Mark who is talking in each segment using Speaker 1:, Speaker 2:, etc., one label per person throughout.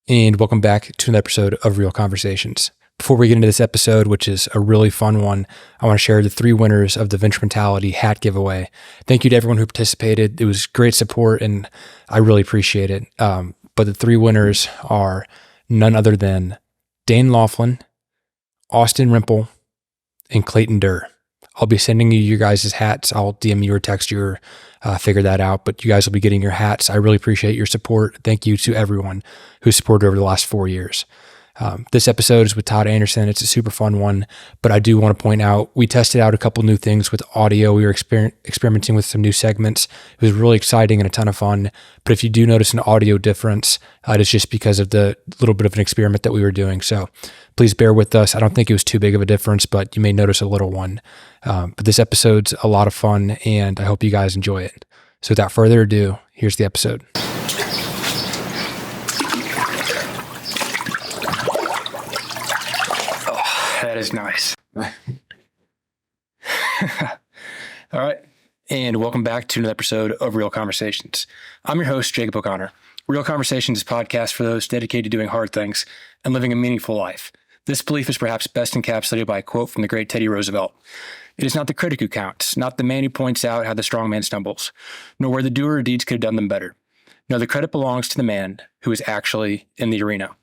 Speaker 1: and welcome back to another episode of Real Conversations. Before we get into this episode, which is a really fun one, I want to share the 3 winners of the Venture Mentality hat giveaway. Thank you to everyone who participated. It was great support, and I really appreciate it. But the 3 winners are none other than Dane Laughlin, Austin Rimple, and Clayton Durr. I'll be sending you your guys' hats. I'll DM you or text you or figure that out, but you guys will be getting your hats. I really appreciate your support. Thank you to everyone who supported over the last 4 years. This episode is with Todd Anderson. It's a super fun one, but I do want to point out, we tested out a couple new things with audio. We were experimenting with some new segments. It was really exciting and a ton of fun, but if you do notice an audio difference, it's just because of the little bit of an experiment that we were doing. So please bear with us. I don't think it was too big of a difference, but you may notice a little one. But this episode's a lot of fun, and I hope you guys enjoy it. So without further ado, here's the episode. That is nice. All right. And welcome back to another episode of Real Conversations. I'm your host, Jacob O'Connor. Real Conversations is a podcast for those dedicated to doing hard things and living a meaningful life. This belief is perhaps best encapsulated by a quote from the great Teddy Roosevelt. It is not the critic who counts, not the man who points out how the strong man stumbles, nor where the doer of deeds could have done them better. No, the credit belongs to the man who is actually in the arena.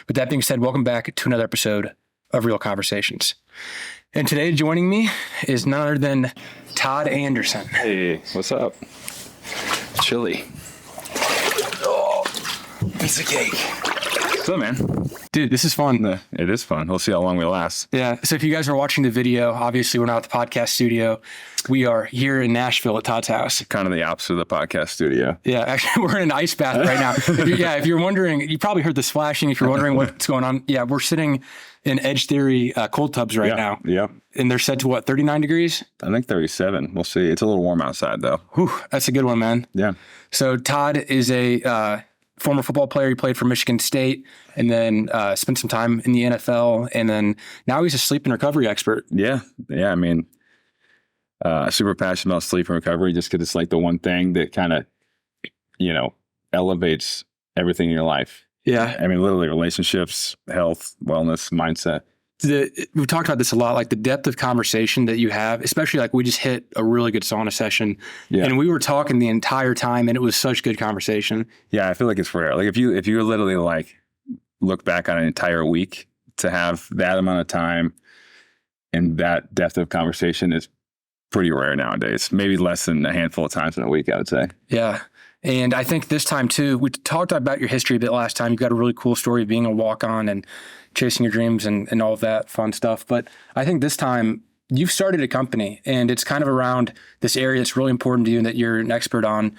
Speaker 1: With that being said, welcome back to another episode of Real Conversations. And today joining me is none other than Todd Anderson.
Speaker 2: Hey, what's up? Chili. Oh, piece of cake. What's up, man?
Speaker 1: Dude, this is fun.
Speaker 2: It is fun. We'll see how long we last.
Speaker 1: Yeah. So if you guys are watching the video, obviously we're not at the podcast studio. We are here in Nashville at Todd's house.
Speaker 2: Kind of the opposite of the podcast studio.
Speaker 1: Yeah. Actually, we're in an ice bath right now. If you're wondering, you probably heard the splashing. If you're wondering what's going on. Yeah. We're sitting in Edge Theory cold tubs right now.
Speaker 2: Yeah.
Speaker 1: And they're set to what, 39 degrees?
Speaker 2: I think 37. We'll see. It's a little warm outside though.
Speaker 1: Whew, that's a good one, man.
Speaker 2: Yeah.
Speaker 1: So Todd is a former football player. He played for Michigan State and then spent some time in the NFL. And then now he's a sleep and recovery expert.
Speaker 2: Yeah. I mean, super passionate about sleep and recovery just because it's like the one thing that kind of, elevates everything in your life.
Speaker 1: Yeah.
Speaker 2: I mean, literally relationships, health, wellness, mindset.
Speaker 1: We've talked about this a lot, like the depth of conversation that you have, especially like we just hit a really good sauna session and we were talking the entire time and it was such good conversation.
Speaker 2: Yeah. I feel like it's rare. Like if you literally like look back on an entire week to have that amount of time and that depth of conversation is pretty rare nowadays, maybe less than a handful of times in a week, I would say.
Speaker 1: Yeah. And I think this time too, we talked about your history a bit last time. You've got a really cool story of being a walk-on and chasing your dreams and all of that fun stuff. But I think this time you've started a company and it's kind of around this area that's really important to you and that you're an expert on,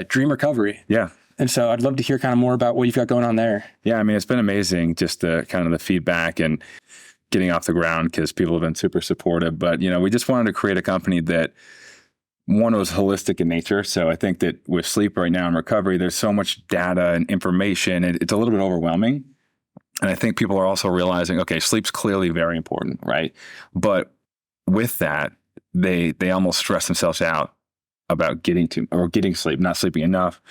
Speaker 1: dream recovery.
Speaker 2: Yeah.
Speaker 1: And so I'd love to hear kind of more about what you've got going on there.
Speaker 2: Yeah. I mean, it's been amazing just the kind of the feedback and getting off the ground because people have been super supportive. But, we just wanted to create a company that one was holistic in nature. So I think that with sleep right now and recovery, there's so much data and information. It's a little bit overwhelming. And I think people are also realizing, okay, sleep's clearly very important, right? But with that, they almost stress themselves out about getting sleep, not sleeping enough.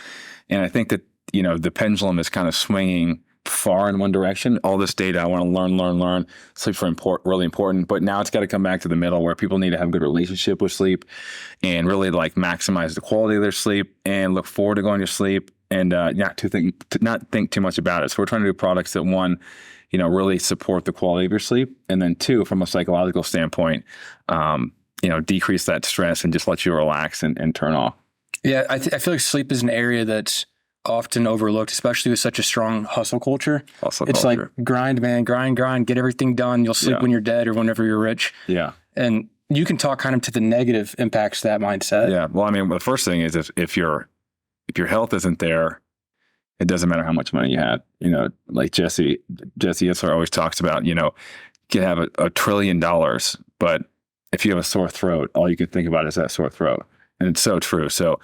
Speaker 2: And I think that, the pendulum is kind of swinging far in one direction. All this data, I want to learn. Sleep's really important, but now it's got to come back to the middle where people need to have a good relationship with sleep and really like maximize the quality of their sleep and look forward to going to sleep and not think too much about it. So we're trying to do products that one, really support the quality of your sleep, and then two, from a psychological standpoint, decrease that stress and just let you relax and turn off.
Speaker 1: Yeah, I feel like sleep is an area that's often overlooked, especially with such a strong hustle culture. It's like grind, man, grind, get everything done. You'll sleep when you're dead or whenever you're rich.
Speaker 2: Yeah.
Speaker 1: And you can talk kind of to the negative impacts of that mindset.
Speaker 2: Yeah. Well, I mean, the first thing is if your health isn't there, it doesn't matter how much money you have. Like Jesse Itzler always talks about, you can have $1 trillion, but if you have a sore throat, all you can think about is that sore throat. And it's so true. So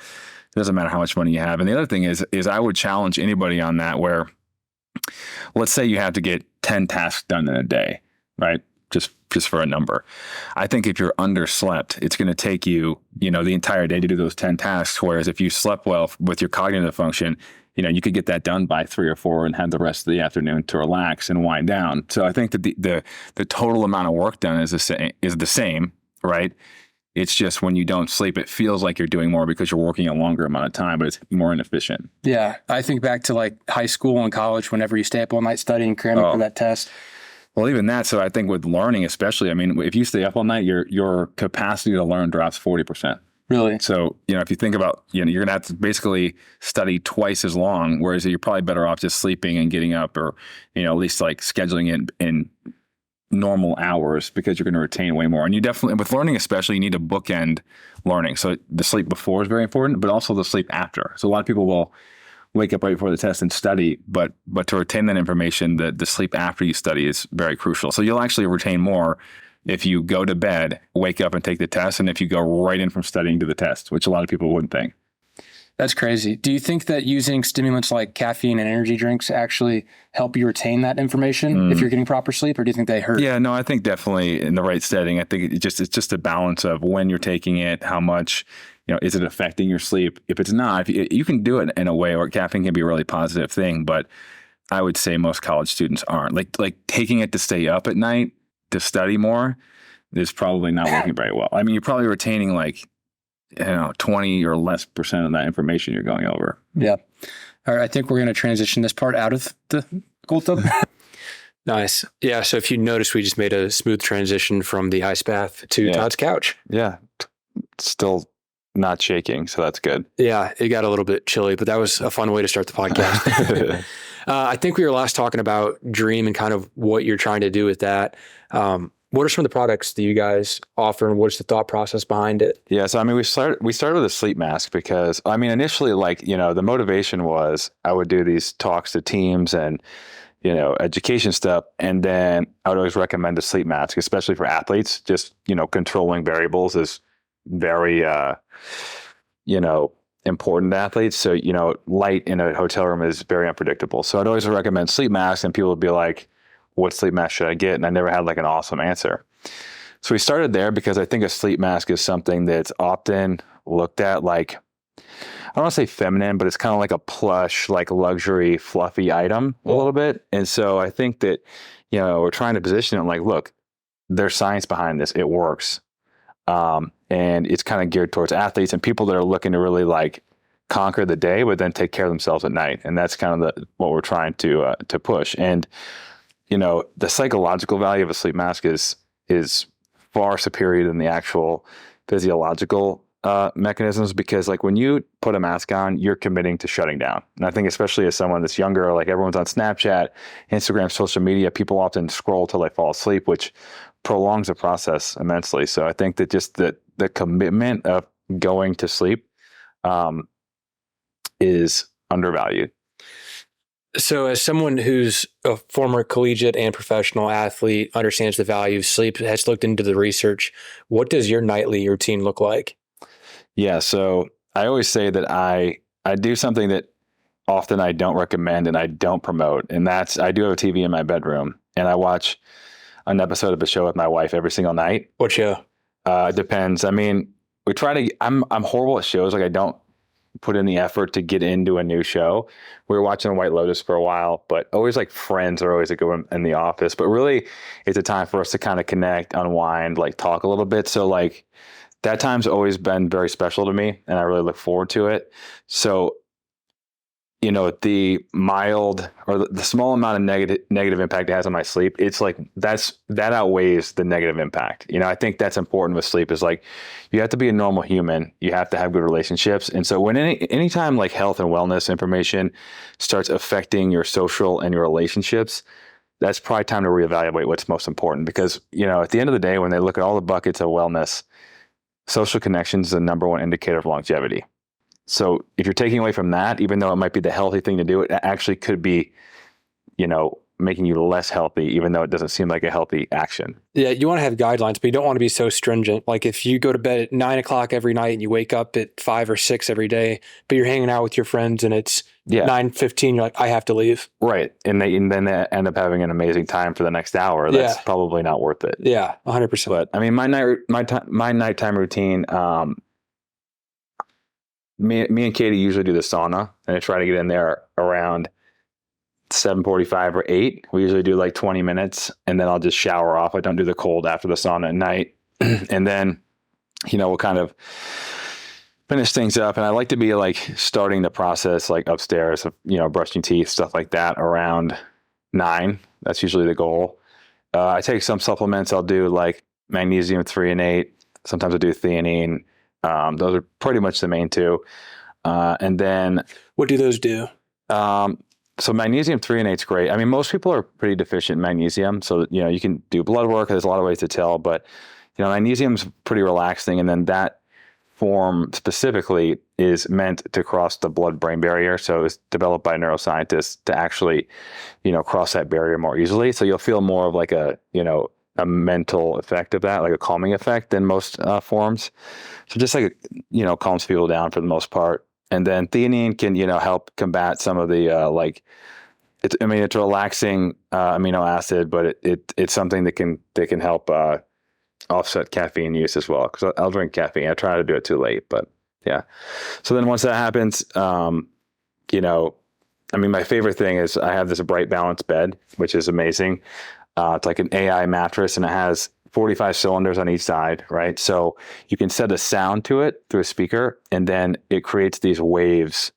Speaker 2: it doesn't matter how much money you have. And the other thing is I would challenge anybody on that where, let's say you have to get 10 tasks done in a day, right? Just for a number. I think if you're underslept, it's going to take you, the entire day to do those 10 tasks. Whereas if you slept well with your cognitive function, you could get that done by 3 or 4 and have the rest of the afternoon to relax and wind down. So I think that the total amount of work done is the same, right? It's just when you don't sleep, it feels like you're doing more because you're working a longer amount of time, but it's more inefficient.
Speaker 1: Yeah. I think back to like high school and college, whenever you stay up all night studying, cramming for that test.
Speaker 2: Well, even that. So I think with learning, especially, I mean, if you stay up all night, your capacity to learn drops 40%.
Speaker 1: Really?
Speaker 2: So, if you think about, you're going to have to basically study twice as long, whereas you're probably better off just sleeping and getting up, or, at least like scheduling it in normal hours, because you're going to retain way more. And you definitely, with learning especially, you need to bookend learning. So the sleep before is very important, but also the sleep after. So a lot of people will wake up right before the test and study, but to retain that information, the sleep after you study is very crucial. So you'll actually retain more if you go to bed, wake up and take the test, and if you go right in from studying to the test, which a lot of people wouldn't think.
Speaker 1: That's crazy. Do you think that using stimulants like caffeine and energy drinks actually help you retain that information if you're getting proper sleep, or do you think they hurt?
Speaker 2: Yeah, no, I think definitely in the right setting. I think it's just a balance of when you're taking it, how much, is it affecting your sleep? If it's not, you can do it in a way where caffeine can be a really positive thing, but I would say most college students aren't. Like taking it to stay up at night to study more is probably not working very well. I mean, you're probably retaining 20 or less % of that information you're going over.
Speaker 1: Yeah. All right. I think we're going to transition this part out of the cold tub. Nice. Yeah. So if you notice, we just made a smooth transition from the ice bath to Todd's couch.
Speaker 2: Yeah. Still not shaking. So that's good.
Speaker 1: Yeah. It got a little bit chilly, but that was a fun way to start the podcast. I think we were last talking about Dream and kind of what you're trying to do with that. What are some of the products that you guys offer, and what's the thought process behind it? Yeah,
Speaker 2: so I mean, we started with a sleep mask because, I mean, initially, the motivation was I would do these talks to teams and, education stuff, and then I would always recommend a sleep mask, especially for athletes. Just, controlling variables is very, important to athletes. So, light in a hotel room is very unpredictable. So I'd always recommend sleep masks, and people would be like, what sleep mask should I get? And I never had an awesome answer. So we started there because I think a sleep mask is something that's often looked at I don't want to say feminine, but it's kind of like a plush, luxury, fluffy item a little bit. And so I think that, we're trying to position it look, there's science behind this. It works. And it's kind of geared towards athletes and people that are looking to really conquer the day, but then take care of themselves at night. And that's kind of what we're trying to push. And the psychological value of a sleep mask is far superior than the actual physiological mechanisms, because when you put a mask on, you're committing to shutting down. And I think especially as someone that's younger, everyone's on Snapchat, Instagram, social media, people often scroll till they fall asleep, which prolongs the process immensely. So I think that just the commitment of going to sleep is undervalued.
Speaker 1: So as someone who's a former collegiate and professional athlete, understands the value of sleep, has looked into the research, what does your nightly routine look like?
Speaker 2: Yeah, so I always say that I do something that often I don't recommend and I don't promote, and that's I do have a TV in my bedroom, and I watch an episode of a show with my wife every single night.
Speaker 1: What show?
Speaker 2: It depends. I mean, we try to. I'm horrible at shows. I don't put in the effort to get into a new show. We were watching White Lotus for a while, but always Friends are always a good one in the office. But really, it's a time for us to kind of connect, unwind, talk a little bit. So that time's always been very special to me, and I really look forward to it. So, the mild or the small amount of negative impact it has on my sleep, it's that outweighs the negative impact. I think that's important with sleep is you have to be a normal human. You have to have good relationships. And so when anytime health and wellness information starts affecting your social and your relationships, that's probably time to reevaluate what's most important, because, at the end of the day, when they look at all the buckets of wellness, social connections is the number one indicator of longevity. So if you're taking away from that, even though it might be the healthy thing to do, it actually could be, making you less healthy, even though it doesn't seem like a healthy action.
Speaker 1: Yeah, you want to have guidelines, but you don't want to be so stringent. If you go to bed at 9 o'clock every night and you wake up at 5 or 6 every day, but you're hanging out with your friends and it's 9:15, you're I have to leave.
Speaker 2: Right. And then they end up having an amazing time for the next hour. That's probably not worth it.
Speaker 1: Yeah, 100%.
Speaker 2: But I mean, my nighttime routine, me and Katie usually do the sauna, and I try to get in there around 7:45 or 8. We usually do like 20 minutes, and then I'll just shower off. I don't do the cold after the sauna at night. And then, we'll kind of finish things up. And I like to be like starting the process like upstairs of, brushing teeth, stuff like that around 9. That's usually the goal. I take some supplements. I'll do like magnesium threonate. Sometimes I do theanine. Those are pretty much the main two. And then
Speaker 1: what do those do?
Speaker 2: So magnesium threonate's great. I mean, most people are pretty deficient in magnesium. So, you can do blood work. There's a lot of ways to tell, but, magnesium's pretty relaxing. And then that form specifically is meant to cross the blood-brain barrier. So it's developed by neuroscientists to actually, cross that barrier more easily. So you'll feel more of like a mental effect of that, like a calming effect than most forms. So just like, calms people down for the most part. And then theanine can, help combat some of the, it's a relaxing amino acid, but it's something that can help offset caffeine use as well. Because I'll drink caffeine. I try to do it too late, but yeah. So then once that happens, my favorite thing is I have this Bright Balance bed, which is amazing. It's like an AI mattress, and it has 45 cylinders on each side, right? So you can set a sound to it through a speaker, and then it creates these waves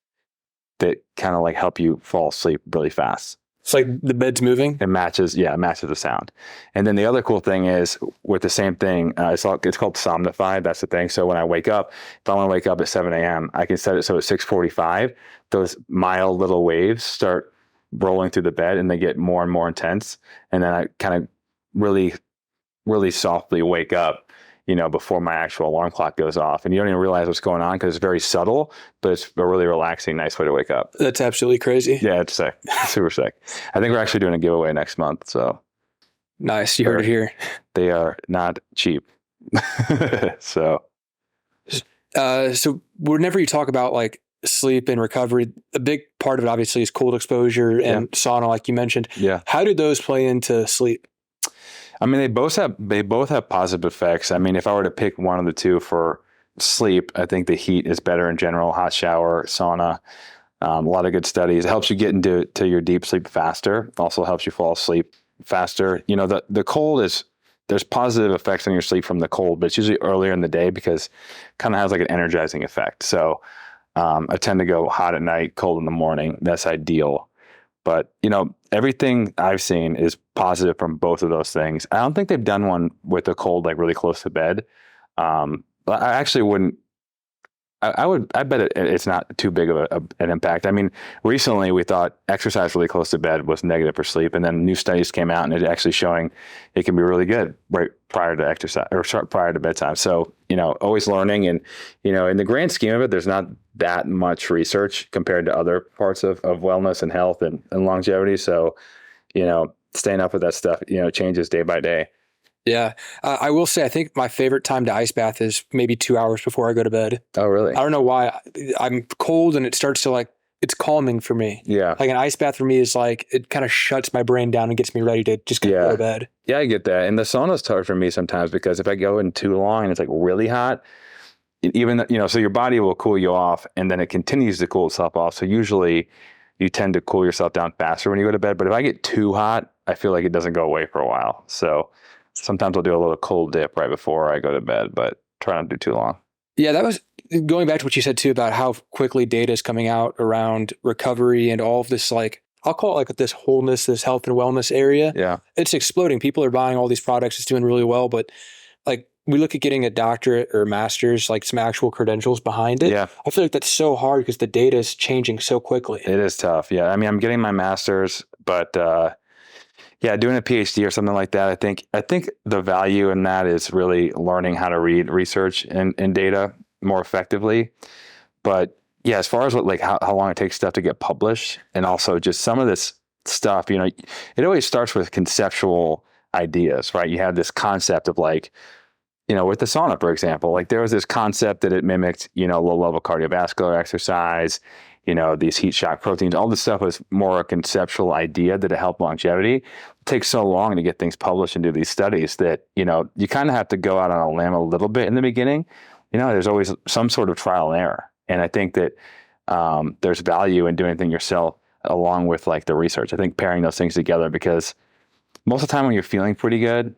Speaker 2: that kind of like help you fall asleep really fast.
Speaker 1: It's like the bed's moving?
Speaker 2: It matches the sound. And then the other cool thing is with the same thing, it's called Somnified. That's the thing. So when I wake up, if I want to wake up at 7 a.m., I can set it so at 6:45, those mild little waves start rolling through the bed, and they get more and more intense. And then I kind of really, really softly wake up, before my actual alarm clock goes off. And you don't even realize what's going on because it's very subtle, but it's a really relaxing, nice way to wake up.
Speaker 1: That's absolutely crazy.
Speaker 2: Yeah, it's sick. Super sick. I think we're actually doing a giveaway next month. So
Speaker 1: nice. You heard it here.
Speaker 2: They are not cheap. So
Speaker 1: whenever you talk about like sleep and recovery, a big part of it obviously is cold exposure and sauna, like you mentioned.
Speaker 2: Yeah.
Speaker 1: How do those play into sleep?
Speaker 2: I mean, they both have positive effects. I mean, if I were to pick one of the two for sleep, I think the heat is better in general. Hot shower, sauna, a lot of good studies. It helps you get into your deep sleep faster. Also helps you fall asleep faster. The cold there's positive effects on your sleep from the cold, but it's usually earlier in the day because it kind of has like an energizing effect. So I tend to go hot at night, cold in the morning. That's ideal. But, everything I've seen is positive from both of those things. I don't think they've done one with the cold, like really close to bed. But I actually wouldn't, I bet it's not too big of an impact. I mean, recently we thought exercise really close to bed was negative for sleep. And then new studies came out and it's actually showing it can be really good right prior to exercise or prior to bedtime. So, always learning. And, in the grand scheme of it, there's not that much research compared to other parts of wellness and health and longevity. So, staying up with that stuff, changes day by day.
Speaker 1: Yeah. I will say, I think my favorite time to ice bath is maybe 2 hours before I go to bed.
Speaker 2: Oh, really?
Speaker 1: I don't know why. I'm cold and it starts to it's calming for me.
Speaker 2: Yeah.
Speaker 1: Like an ice bath for me is like, it kind of shuts my brain down and gets me ready to just go to bed.
Speaker 2: Yeah, I get that. And the sauna's hard for me sometimes because if I go in too long and it's like really hot, even, so your body will cool you off and then it continues to cool itself off. So usually you tend to cool yourself down faster when you go to bed. But if I get too hot, I feel like it doesn't go away for a while. So sometimes I'll do a little cold dip right before I go to bed, but try not to do too long.
Speaker 1: Yeah, that was going back to what you said too about how quickly data is coming out around recovery and all of this, I'll call it like this wholeness, this health and wellness area.
Speaker 2: Yeah.
Speaker 1: It's exploding. People are buying all these products. It's doing really well. But we look at getting a doctorate or a master's, like some actual credentials behind it.
Speaker 2: Yeah.
Speaker 1: I feel like that's so hard because the data is changing so quickly.
Speaker 2: It is tough. Yeah. I mean, I'm getting my master's, but doing a PhD or something like that, I think the value in that is really learning how to read research and data more effectively. But yeah, as far as how long it takes stuff to get published, and also just some of this stuff, it always starts with conceptual ideas, right? You have this concept of with the sauna, for example, there was this concept that it mimicked, low level cardiovascular exercise, these heat shock proteins, all this stuff was more a conceptual idea that it helped longevity. It takes so long to get things published and do these studies that, you kind of have to go out on a limb a little bit in the beginning. There's always some sort of trial and error. And I think that there's value in doing anything yourself along with like the research. I think pairing those things together, because most of the time when you're feeling pretty good,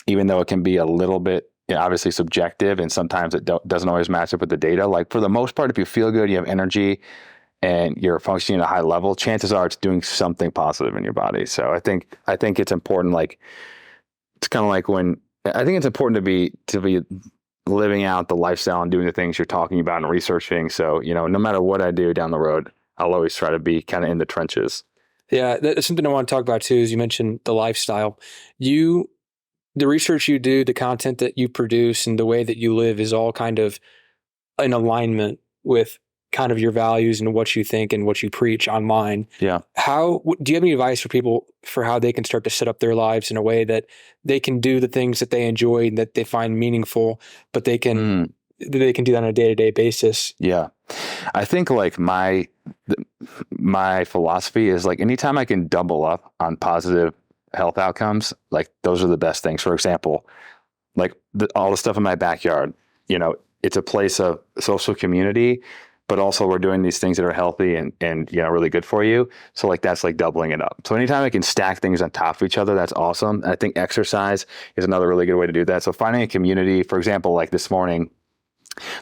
Speaker 2: even though it can be a little bit obviously subjective and sometimes it doesn't always match up with the data, like for the most part, if you feel good, you have energy and you're functioning at a high level, chances are it's doing something positive in your body. So I think it's important. Like, it's kind of like I think it's important to be living out the lifestyle and doing the things you're talking about and researching. So, no matter what I do down the road, I'll always try to be kind of in the trenches.
Speaker 1: Yeah, that's something I want to talk about too, is you mentioned the lifestyle. The research you do, the content that you produce, and the way that you live is all kind of in alignment with kind of your values and what you think and what you preach online.
Speaker 2: Yeah.
Speaker 1: Do you have any advice for people for how they can start to set up their lives in a way that they can do the things that they enjoy and that they find meaningful, but they can do that on a day-to-day basis?
Speaker 2: Yeah. I think like my philosophy is like, anytime I can double up on positive health outcomes, like those are the best things. For example, like all the stuff in my backyard, it's a place of social community, but also we're doing these things that are healthy and really good for you. So like, that's like doubling it up. So anytime I can stack things on top of each other, that's awesome. And I think exercise is another really good way to do that. So finding a community, for example, like this morning,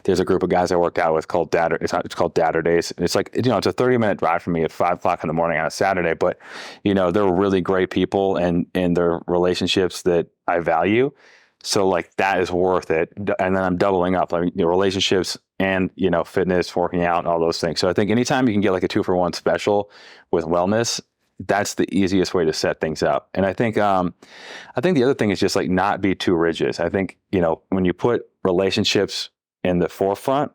Speaker 2: there's a group of guys I worked out with called Dadder. It's called Dadder Days. It's like, it's a 30-minute drive from me at 5:00 in the morning on a Saturday, but they're really great people and they're relationships that I value. So like, that is worth it. And then I'm doubling up, like relationships and, fitness, working out, and all those things. So I think anytime you can get like a 2-for-1 special with wellness, that's the easiest way to set things up. And I think the other thing is just like, not be too rigid. I think, when you put relationships in the forefront,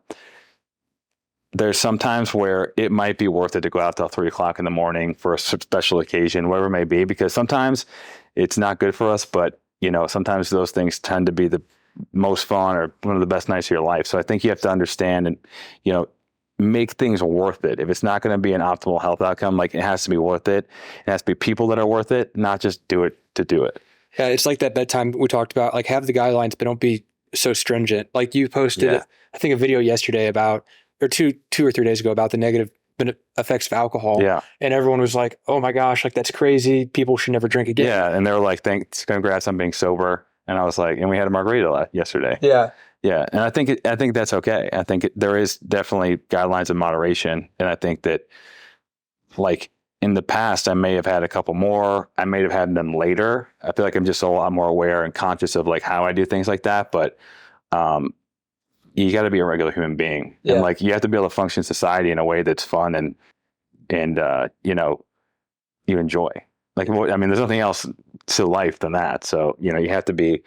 Speaker 2: there's some times where it might be worth it to go out till 3:00 in the morning for a special occasion, whatever it may be, because sometimes it's not good for us, but sometimes those things tend to be the most fun or one of the best nights of your life. So I think you have to understand and, make things worth it. If it's not going to be an optimal health outcome, like, it has to be worth it. It has to be people that are worth it, not just do it to do it.
Speaker 1: Yeah. It's like that bedtime we talked about, like, have the guidelines, but don't be so stringent. Like, you posted, I think, a video yesterday about, or two or 3 days ago, about the negative effects of alcohol.
Speaker 2: Yeah.
Speaker 1: And everyone was like, oh my gosh, like, that's crazy. People should never drink again.
Speaker 2: Yeah. And they were like, congrats on being sober. And I was like, and we had a margarita yesterday.
Speaker 1: Yeah.
Speaker 2: Yeah. And I think that's okay. I think there is definitely guidelines of moderation. And I think that, like, in the past, I may have had a couple more. I may have had them later. I feel like I'm just a lot more aware and conscious of like how I do things like that. But you got to be a regular human being, and like, you have to be able to function in society in a way that's fun and you enjoy. Like, I mean, there's nothing else to life than that. So you have to be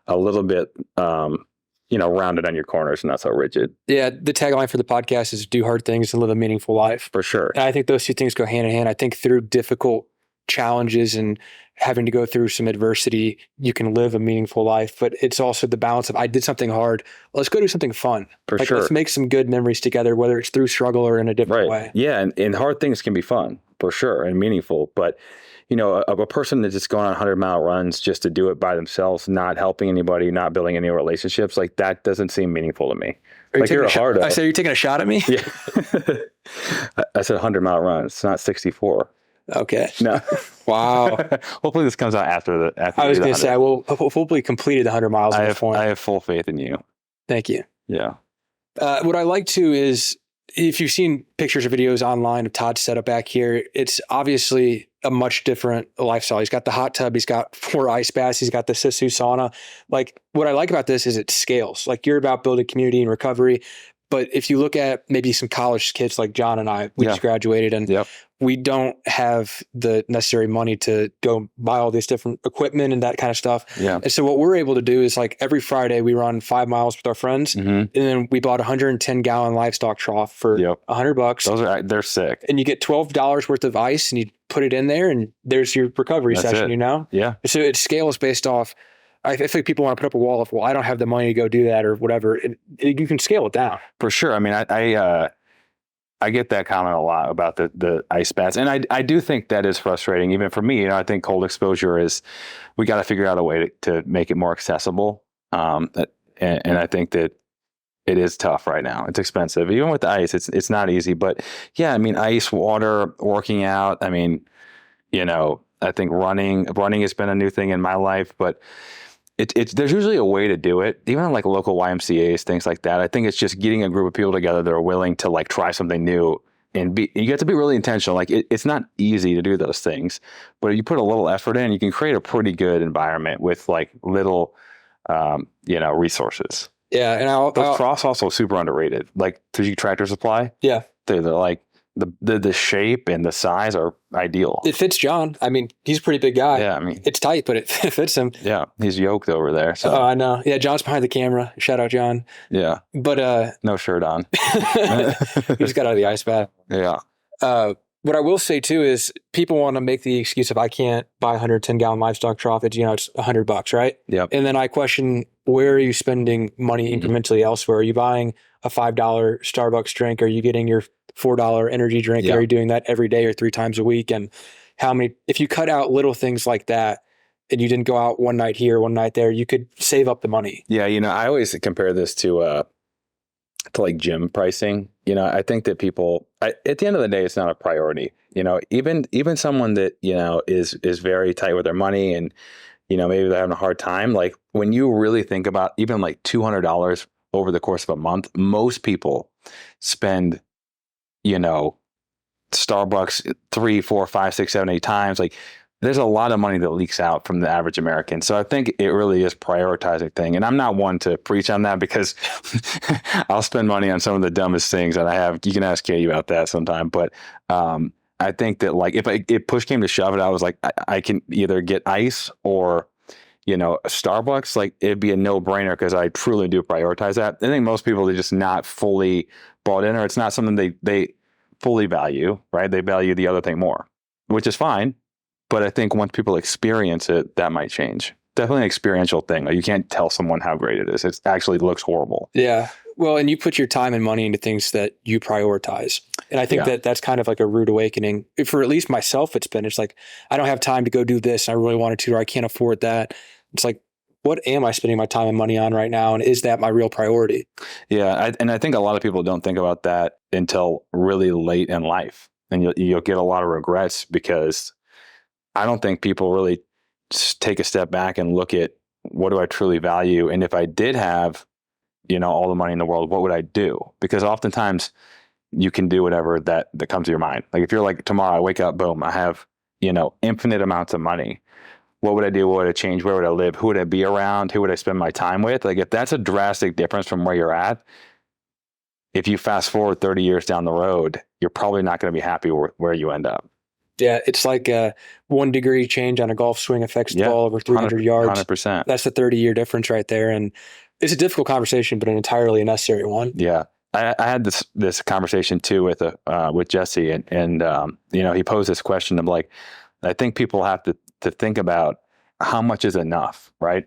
Speaker 2: a little bit rounded on your corners and not so rigid.
Speaker 1: Yeah. The tagline for the podcast is do hard things and live a meaningful life.
Speaker 2: For sure.
Speaker 1: And I think those two things go hand in hand. I think through difficult challenges and having to go through some adversity, you can live a meaningful life, but it's also the balance of, I did something hard. Let's go do something fun.
Speaker 2: For sure.
Speaker 1: Let's make some good memories together, whether it's through struggle or in a different way.
Speaker 2: Yeah. And hard things can be fun, for sure, and meaningful. But a person that's just going on 100-mile runs just to do it by themselves, not helping anybody, not building any relationships, like, that doesn't seem meaningful to me.
Speaker 1: I said, you're taking a shot at me?
Speaker 2: Yeah. I said 100-mile run. It's not 64.
Speaker 1: Okay.
Speaker 2: No.
Speaker 1: Wow.
Speaker 2: Hopefully this comes out after
Speaker 1: I was going to say, I will hopefully completed the 100 miles.
Speaker 2: I have full faith in you.
Speaker 1: Thank you.
Speaker 2: Yeah.
Speaker 1: What I like to is, if you've seen pictures or videos online of Todd's setup back here, it's obviously a much different lifestyle. He's got the hot tub. He's got 4 ice baths. He's got the Sisu sauna. Like, what I like about this is it scales. Like, you're about building community and recovery. But if you look at maybe some college kids like John and I, we just graduated, and we don't have the necessary money to go buy all this different equipment and that kind of stuff.
Speaker 2: Yeah.
Speaker 1: And so what we're able to do is, like, every Friday we run 5 miles with our friends, and then we bought a 110-gallon livestock trough for $100.
Speaker 2: They're sick.
Speaker 1: And you get $12 worth of ice, and you put it in there, and there's your recovery session.
Speaker 2: Yeah.
Speaker 1: So it scales based off. I feel like people want to put up a wall of, well, I don't have the money to go do that or whatever. You can scale it down.
Speaker 2: For sure. I mean, I get that comment a lot about the ice baths. And I do think that is frustrating, even for me. I think cold exposure we got to figure out a way to make it more accessible. And I think that, it is tough right now. It's expensive. Even with the ice, it's not easy. But yeah, I mean, ice, water, working out. I mean, I think running has been a new thing in my life, but it's there's usually a way to do it, even on like local YMCA's, things like that. I think it's just getting a group of people together that are willing to like try something new, and you have to be really intentional. Like it's not easy to do those things, but if you put a little effort in, you can create a pretty good environment with like little, resources.
Speaker 1: Yeah. And
Speaker 2: Those troughs also super underrated. Like Tractor Supply.
Speaker 1: Yeah.
Speaker 2: They're like the shape and the size are ideal.
Speaker 1: It fits John. I mean, he's a pretty big guy.
Speaker 2: Yeah, I mean, it's
Speaker 1: tight, but it fits him.
Speaker 2: Yeah, he's yoked over there. So
Speaker 1: I know. Yeah, John's behind the camera. Shout out, John.
Speaker 2: Yeah,
Speaker 1: but
Speaker 2: no shirt on.
Speaker 1: He just got out of the ice bath.
Speaker 2: Yeah.
Speaker 1: What I will say too is people want to make the excuse of I can't buy 110-gallon livestock trough. It's it's $100, right?
Speaker 2: Yep.
Speaker 1: And then I question, where are you spending money incrementally elsewhere? Are you buying a $5 Starbucks drink? Are you getting your $4 energy drink?
Speaker 2: Yeah.
Speaker 1: Are you doing that every day or 3 times a week? And if you cut out little things like that and you didn't go out one night here, one night there, you could save up the money.
Speaker 2: Yeah. I always compare this to like gym pricing. I think that people, at the end of the day, it's not a priority. Even someone that, is very tight with their money and, maybe they're having a hard time. Like when you really think about even like $200 over the course of a month, most people spend, Starbucks 3, 4, 5, 6, 7, 8 times. Like there's a lot of money that leaks out from the average American. So I think it really is prioritizing thing. And I'm not one to preach on that because I'll spend money on some of the dumbest things that I have. You can ask Katie about that sometime. But I think that like if push came to shove it, I was like, I can either get ice or, Starbucks. Like it'd be a no brainer because I truly do prioritize that. I think most people, they're just not fully bought in, or it's not something they fully value, right? They value the other thing more, which is fine. But I think once people experience it, that might change. Definitely an experiential thing. Like you can't tell someone how great it is. It actually looks horrible.
Speaker 1: Yeah. Well, and you put your time and money into things that you prioritize. And I think that's kind of like a rude awakening. For at least myself, it's like, I don't have time to go do this. I really wanted to, or I can't afford that. It's like, what am I spending my time and money on right now? And is that my real priority?
Speaker 2: Yeah. I think a lot of people don't think about that until really late in life. And you'll get a lot of regrets because I don't think people really take a step back and look at what do I truly value? And if I did have, all the money in the world, what would I do? Because oftentimes you can do whatever that comes to your mind. Like if you're like, tomorrow I wake up, boom, I have, infinite amounts of money. What would I do? What would I change? Where would I live? Who would I be around? Who would I spend my time with? Like if that's a drastic difference from where you're at, if you fast forward 30 years down the road, you're probably not going to be happy where you end up.
Speaker 1: Yeah, it's like a 1 degree change on a golf swing affects the ball over 300 yards.
Speaker 2: 100%.
Speaker 1: That's the 30-year difference right there. And it's a difficult conversation, but an entirely necessary one.
Speaker 2: Yeah. I had this conversation too with Jesse and he posed this question of like, I think people have to think about how much is enough, right?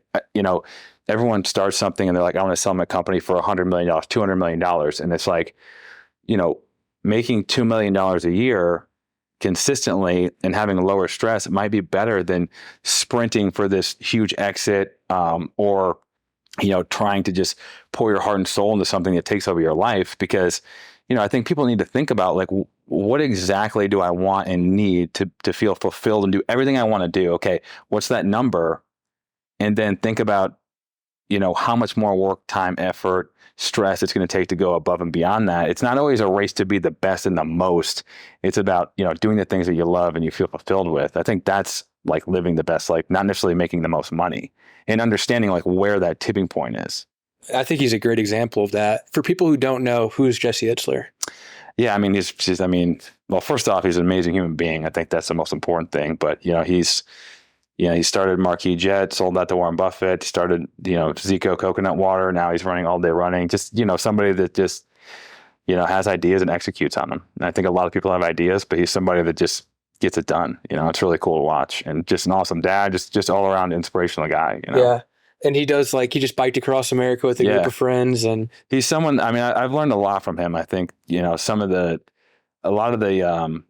Speaker 2: Everyone starts something and they're like, I want to sell my company for $100 million, $200 million. And it's like, making $2 million a year consistently and having lower stress might be better than sprinting for this huge exit or trying to just pour your heart and soul into something that takes over your life. Because I think people need to think about like, what exactly do I want and need to feel fulfilled and do everything I want to do? Okay, what's that number? And then think about how much more work, time, effort, stress it's going to take to go above and beyond that. It's not always a race to be the best and the most. It's about, doing the things that you love and you feel fulfilled with. I think that's like living the best life, not necessarily making the most money, and understanding like where that tipping point is.
Speaker 1: I think he's a great example of that. For people who don't know, who is Jesse Itzler?
Speaker 2: Yeah, I mean, well, first off, he's an amazing human being. I think that's the most important thing. But, he started Marquis Jet, sold that to Warren Buffett, started, Zico coconut water. Now he's running All Day Running. Just, somebody that just, has ideas and executes on them. And I think a lot of people have ideas, but he's somebody that just gets it done. It's really cool to watch, and just an awesome dad, just all around inspirational guy.
Speaker 1: Yeah. And he does he just biked across America with a group of friends, and
Speaker 2: he's someone, I've learned a lot from him. I think, a lot of the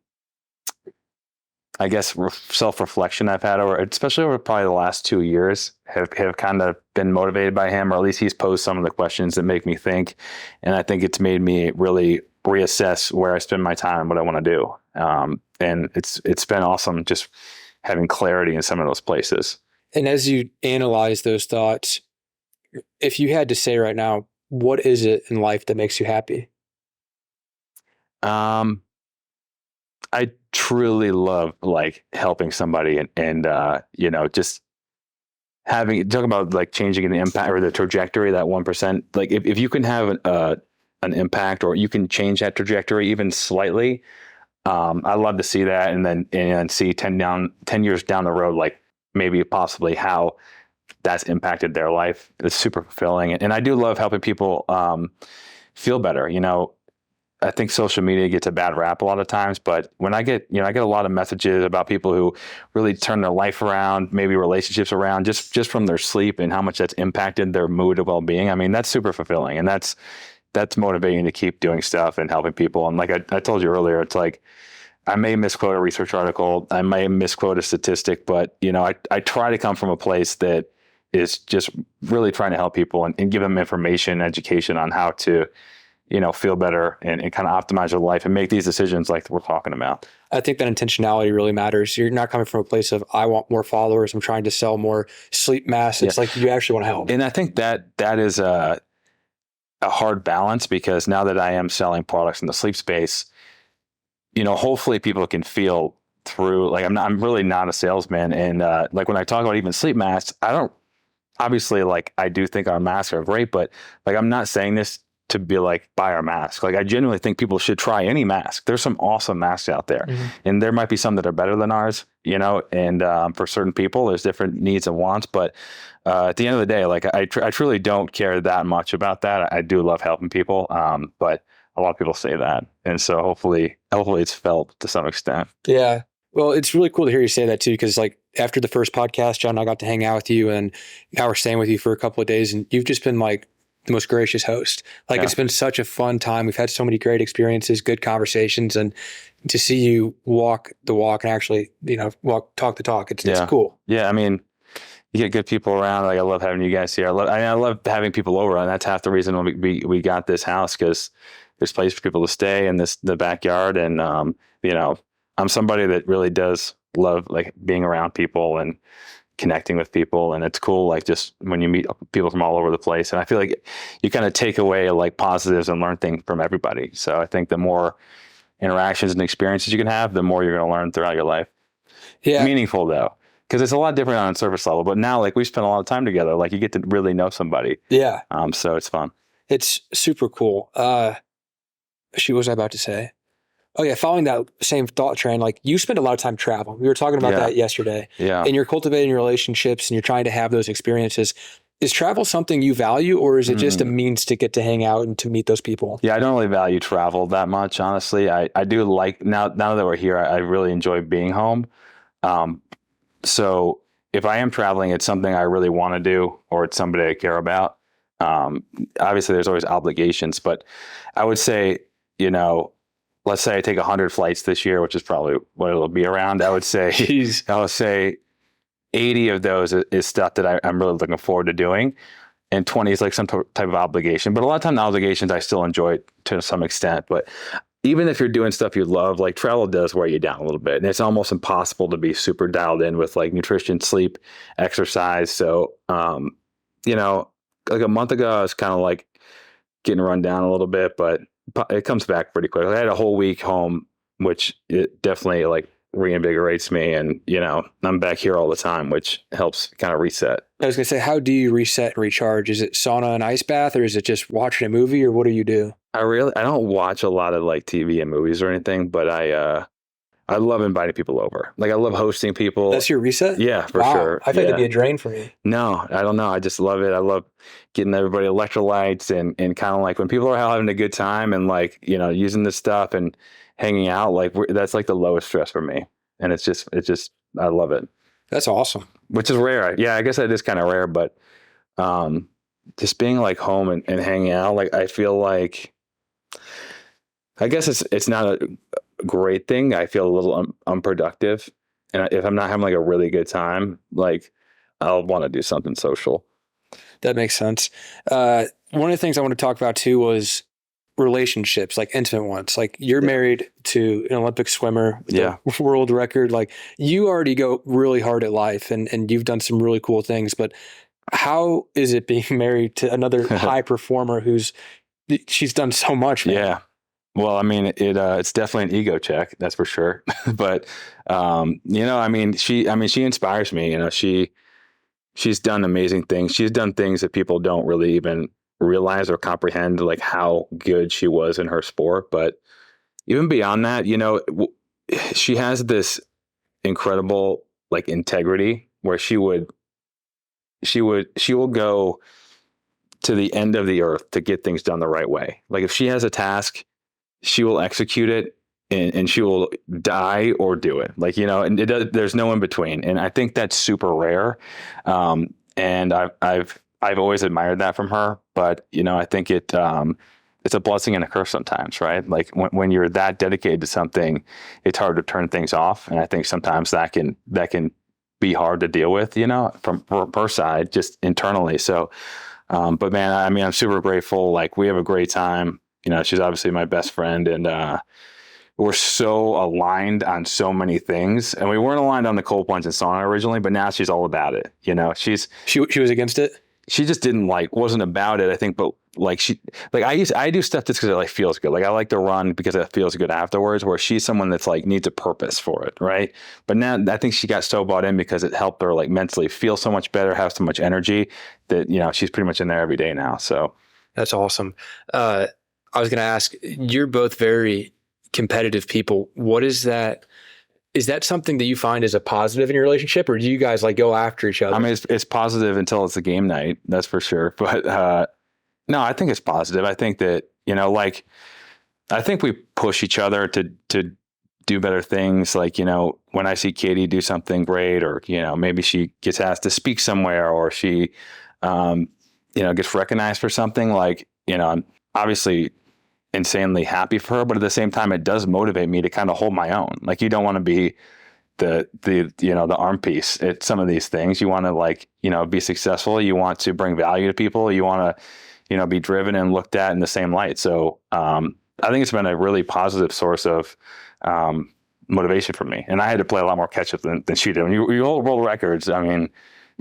Speaker 3: I guess, self-reflection I've had especially over probably the last 2 years, have kind of been motivated by him, or at least he's posed some of the questions that make me think. And I think it's made me really reassess where I spend my time and what I want to do. And it's been awesome just having clarity in some of those places.
Speaker 1: And as you analyze those thoughts, if you had to say right now, what is it in life that makes you happy?
Speaker 3: I truly love like helping somebody and just talking about like changing the impact or the trajectory, that 1%, like if you can have an impact, or you can change that trajectory even slightly, I love to see that. And see 10 years down the road, like maybe possibly how that's impacted their life. It's super fulfilling. And I do love helping people feel better. I think social media gets a bad rap a lot of times, but when I get a lot of messages about people who really turn their life around, maybe relationships around, just from their sleep and how much that's impacted their mood of well-being. I mean, that's super fulfilling, and that's motivating to keep doing stuff and helping people. And like I told you earlier, it's like I may misquote a research article, I may misquote a statistic, but I try to come from a place that is just really trying to help people and give them information, education on how to feel better and kind of optimize your life and make these decisions like we're talking about. I
Speaker 1: think that intentionality really matters. You're not coming from a place of, I want more followers, I'm trying to sell more sleep masks. It's like you actually want to help.
Speaker 3: And I think that is a hard balance, because now that I am selling products in the sleep space, hopefully people can feel through, like I'm really not a salesman. And like when I talk about even sleep masks, obviously, like I do think our masks are great, but like I'm not saying this to be like, buy our mask. Like I genuinely think people should try any mask. There's some awesome masks out there, and there might be some that are better than ours, and for certain people, there's different needs and wants. But at the end of the day, like I truly don't care that much about that. I do love helping people, but a lot of people say that. And so hopefully it's felt to some extent.
Speaker 1: Yeah. Well, it's really cool to hear you say that too, because like after the first podcast, John and I got to hang out with you, and now we're staying with you for a couple of days, and you've just been like the most gracious host. Like It's been such a fun time. We've had so many great experiences, good conversations, and to see you walk the walk and actually, talk the talk. It's cool.
Speaker 3: Yeah. I mean, you get good people around. Like I love having you guys here. I love having people over, and that's half the reason we got this house, because there's place for people to stay in the backyard. And, I'm somebody that really does love like being around people and connecting with people. And it's cool, like just when you meet people from all over the place. And I feel like you kind of take away like positives and learn things from everybody. So I think the more interactions and experiences you can have, the more you're going to learn throughout your life.
Speaker 1: Yeah.
Speaker 3: Meaningful though, because it's a lot different on a surface level. But now, like we spend a lot of time together, like you get to really know somebody.
Speaker 1: Yeah.
Speaker 3: So it's fun.
Speaker 1: It's super cool. What was I about to say? Oh yeah, following that same thought train, like you spend a lot of time traveling. We were talking about that yesterday.
Speaker 3: Yeah.
Speaker 1: And you're cultivating relationships and you're trying to have those experiences. Is travel something you value, or is it just a means to get to hang out and to meet those people?
Speaker 3: Yeah, I don't really value travel that much, honestly. I do like, now that we're here, I really enjoy being home. So if I am traveling, it's something I really want to do, or it's somebody I care about. Obviously there's always obligations, but I would say, let's say I take 100 flights this year, which is probably what it'll be around. I would say, 80 of those is stuff that I'm really looking forward to doing. And 20 is like some type of obligation. But a lot of time the obligations I still enjoy to some extent. But even if you're doing stuff you love, like travel does wear you down a little bit. And it's almost impossible to be super dialed in with like nutrition, sleep, exercise. So, like a month ago, I was kind of like getting run down a little bit, but it comes back pretty quick. I had a whole week home, which it definitely like reinvigorates me. And, I'm back here all the time, which helps kind of reset.
Speaker 1: I was going to say, how do you reset and recharge? Is it sauna and ice bath, or is it just watching a movie, or what do you do?
Speaker 3: I don't watch a lot of like TV and movies or anything, but I love inviting people over. Like I love hosting people.
Speaker 1: That's your reset?
Speaker 3: Yeah, for sure.
Speaker 1: I think it'd be a drain for me.
Speaker 3: No, I don't know. I just love it. I love getting everybody electrolytes and kind of like when people are having a good time and like, using this stuff and hanging out, like that's like the lowest stress for me. And it's just, I love it.
Speaker 1: That's awesome.
Speaker 3: Which is rare. Yeah, I guess that is kind of rare, but just being like home and hanging out, like I feel like, I guess it's not a great thing. I feel a little unproductive. And if I'm not having like a really good time, like I'll want to do something social.
Speaker 1: That makes sense. One of the things I want to talk about too was relationships, like intimate ones. Like you're married to an Olympic swimmer with a world record. Like you already go really hard at life and you've done some really cool things, but how is it being married to another high performer she's done so much, man?
Speaker 3: Yeah. Well, I mean, it's definitely an ego check, that's for sure. But, she inspires me, she's done amazing things. She's done things that people don't really even realize or comprehend, like how good she was in her sport. But even beyond that, she has this incredible like integrity where she will go to the end of the earth to get things done the right way. Like if she has a task, she will execute it and she will die or do it. Like, there's no in between. And I think that's super rare. And I've always admired that from her, but I think it's a blessing and a curse sometimes, right? Like when you're that dedicated to something, it's hard to turn things off. And I think sometimes that can be hard to deal with, from her side, just internally. So, but man, I mean, I'm super grateful. Like we have a great time. She's obviously my best friend, and we're so aligned on so many things. And we weren't aligned on the cold plunge and sauna originally, but now she's all about it. She
Speaker 1: was against it.
Speaker 3: She just wasn't about it, I think. But I do stuff just because it feels good. Like I like to run because it feels good afterwards, where she's someone that's needs a purpose for it. Right. But now I think she got so bought in because it helped her mentally feel so much better, have so much energy that, she's pretty much in there every day now. So
Speaker 1: that's awesome. I was going to ask, you're both very competitive people. What is that? Is that something that you find is a positive in your relationship, or do you guys go after each other?
Speaker 3: I mean, it's positive until it's a game night, that's for sure. But no, I think it's positive. I think that, I think we push each other to do better things. When I see Katie do something great, or, maybe she gets asked to speak somewhere, or she, gets recognized for something, I'm obviously insanely happy for her, but at the same time, it does motivate me to kind of hold my own. You don't want to be the arm piece at some of these things. You want to be successful. You want to bring value to people. You want to, be driven and looked at in the same light. So, I think it's been a really positive source of, motivation for me. And I had to play a lot more catch up than she did. When you hold world records, I mean,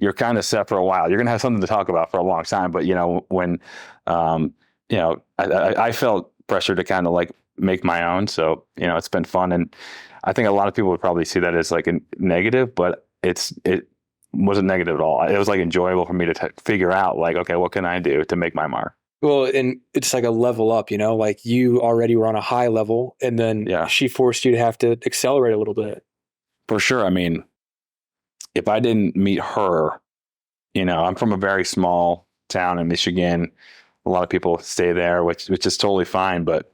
Speaker 3: you're kind of set for a while. You're going to have something to talk about for a long time. But, when, I felt pressure to kind of make my own. So, it's been fun. And I think a lot of people would probably see that as a negative, but it wasn't negative at all. It was enjoyable for me to figure out okay, what can I do to make my mark?
Speaker 1: Well, and it's a level up, you already were on a high level, and then she forced you to have to accelerate a little bit.
Speaker 3: For sure. I mean, if I didn't meet her, I'm from a very small town in Michigan. A lot of people stay there, which is totally fine. But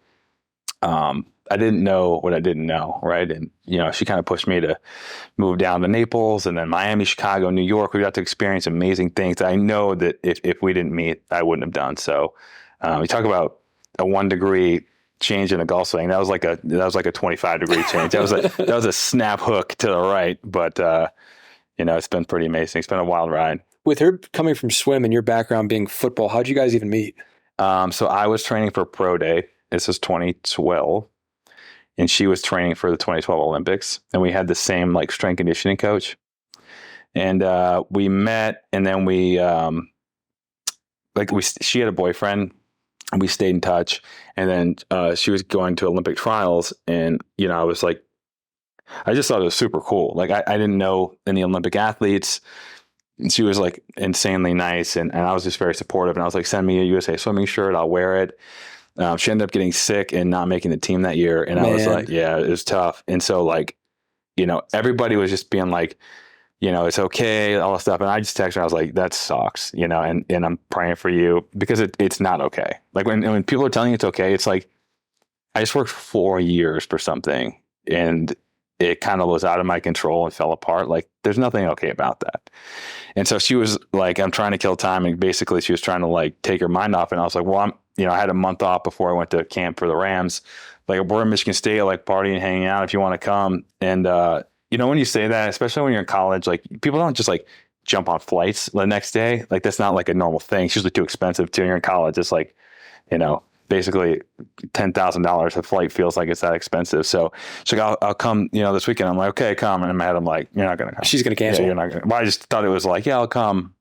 Speaker 3: I didn't know what I didn't know, right? And she kind of pushed me to move down to Naples, and then Miami, Chicago, New York. We got to experience amazing things that I know that if we didn't meet, I wouldn't have done. So we talk about a 1 degree change in a golf swing. That was like a 25-degree change. That was a snap hook to the right. But it's been pretty amazing. It's been a wild ride.
Speaker 1: With her coming from swim and your background being football, how'd you guys even meet?
Speaker 3: So I was training for Pro Day. This was 2012. And she was training for the 2012 Olympics. And we had the same strength conditioning coach. And we met, and then she had a boyfriend, and we stayed in touch. And then she was going to Olympic trials. And, I was I just thought it was super cool. I didn't know any Olympic athletes. And she was insanely nice, and I was just very supportive. And I was send me a USA swimming shirt, I'll wear it. She ended up getting sick and not making the team that year, and I was yeah, it was tough. And so everybody was just being it's okay, all that stuff. And I just texted her, I was that sucks, and I'm praying for you, because it's not okay. When people are telling you it's okay, it's I just worked 4 years for something, and it kind of was out of my control and fell apart. There's nothing okay about that. And so she was I'm trying to kill time. And basically she was trying to take her mind off. And I was well, I had a month off before I went to camp for the Rams. We're in Michigan State, partying, hanging out if you want to come. And, when you say that, especially when you're in college, like people don't just like jump on flights the next day. Like that's not like a normal thing. It's usually too expensive too. When you're in college, it's like, basically $10,000 a flight feels like it's that expensive. So she's like, I'll come, this weekend. I'm like, okay, come. And in my head, I'm like, you're not going to come.
Speaker 1: She's going to cancel.
Speaker 3: Yeah, you're not going to. Well, I just thought it was like, yeah, I'll come.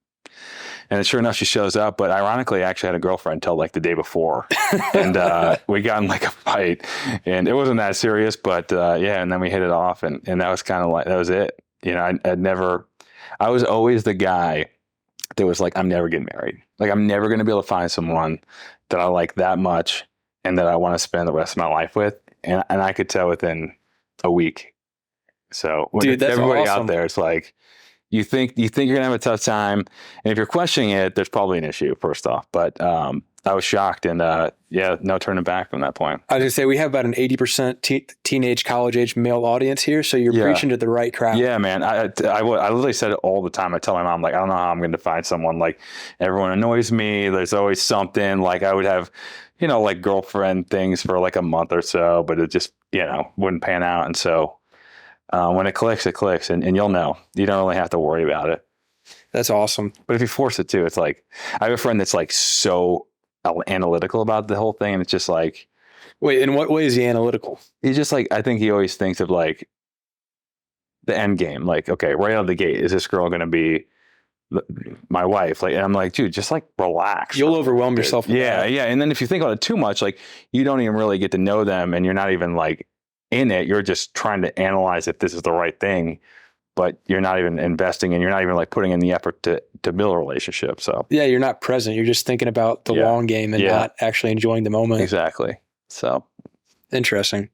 Speaker 3: And sure enough, she shows up. But ironically, I actually had a girlfriend until like the day before. And we got in like a fight. And it wasn't that serious. But and then we hit it off. And that was kind of like, that was it. I was always the guy that was like, I'm never getting married. Like, I'm never going to be able to find someone that I like that much and that I want to spend the rest of my life with. And I could tell within a week. So
Speaker 1: dude, that's
Speaker 3: everybody
Speaker 1: awesome.
Speaker 3: out there, it's like, you think you're going to have a tough time. And if you're questioning it, there's probably an issue first off. But I was shocked and no turning back from that point.
Speaker 1: I was going to say, we have about an 80% teenage college age male audience here. So you're preaching to the right crowd.
Speaker 3: Yeah, man. I literally said it all the time. I tell my mom, like, I don't know how I'm going to find someone. Like, everyone annoys me. There's always something. Like, I would have, like girlfriend things for like a month or so, but it just, wouldn't pan out. And so when it clicks, and you'll know. You don't really have to worry about it.
Speaker 1: That's awesome.
Speaker 3: But if you force it too, it's like, I have a friend that's like so analytical about the whole thing, and it's just like,
Speaker 1: wait, in what way is he analytical?
Speaker 3: He's just like, I think he always thinks of like the end game, like, okay, right out of the gate, is this girl going to be my wife? Like, and I'm like, dude, just like relax.
Speaker 1: You'll overwhelm yourself with that.
Speaker 3: Yeah. And then if you think about it too much, like, you don't even really get to know them, and you're not even like in it. You're just trying to analyze if this is the right thing, but you're not even investing, and you're not even like putting in the effort to build a relationship. So
Speaker 1: yeah, you're not present. You're just thinking about the long game and not actually enjoying the moment.
Speaker 3: Exactly. So
Speaker 1: interesting.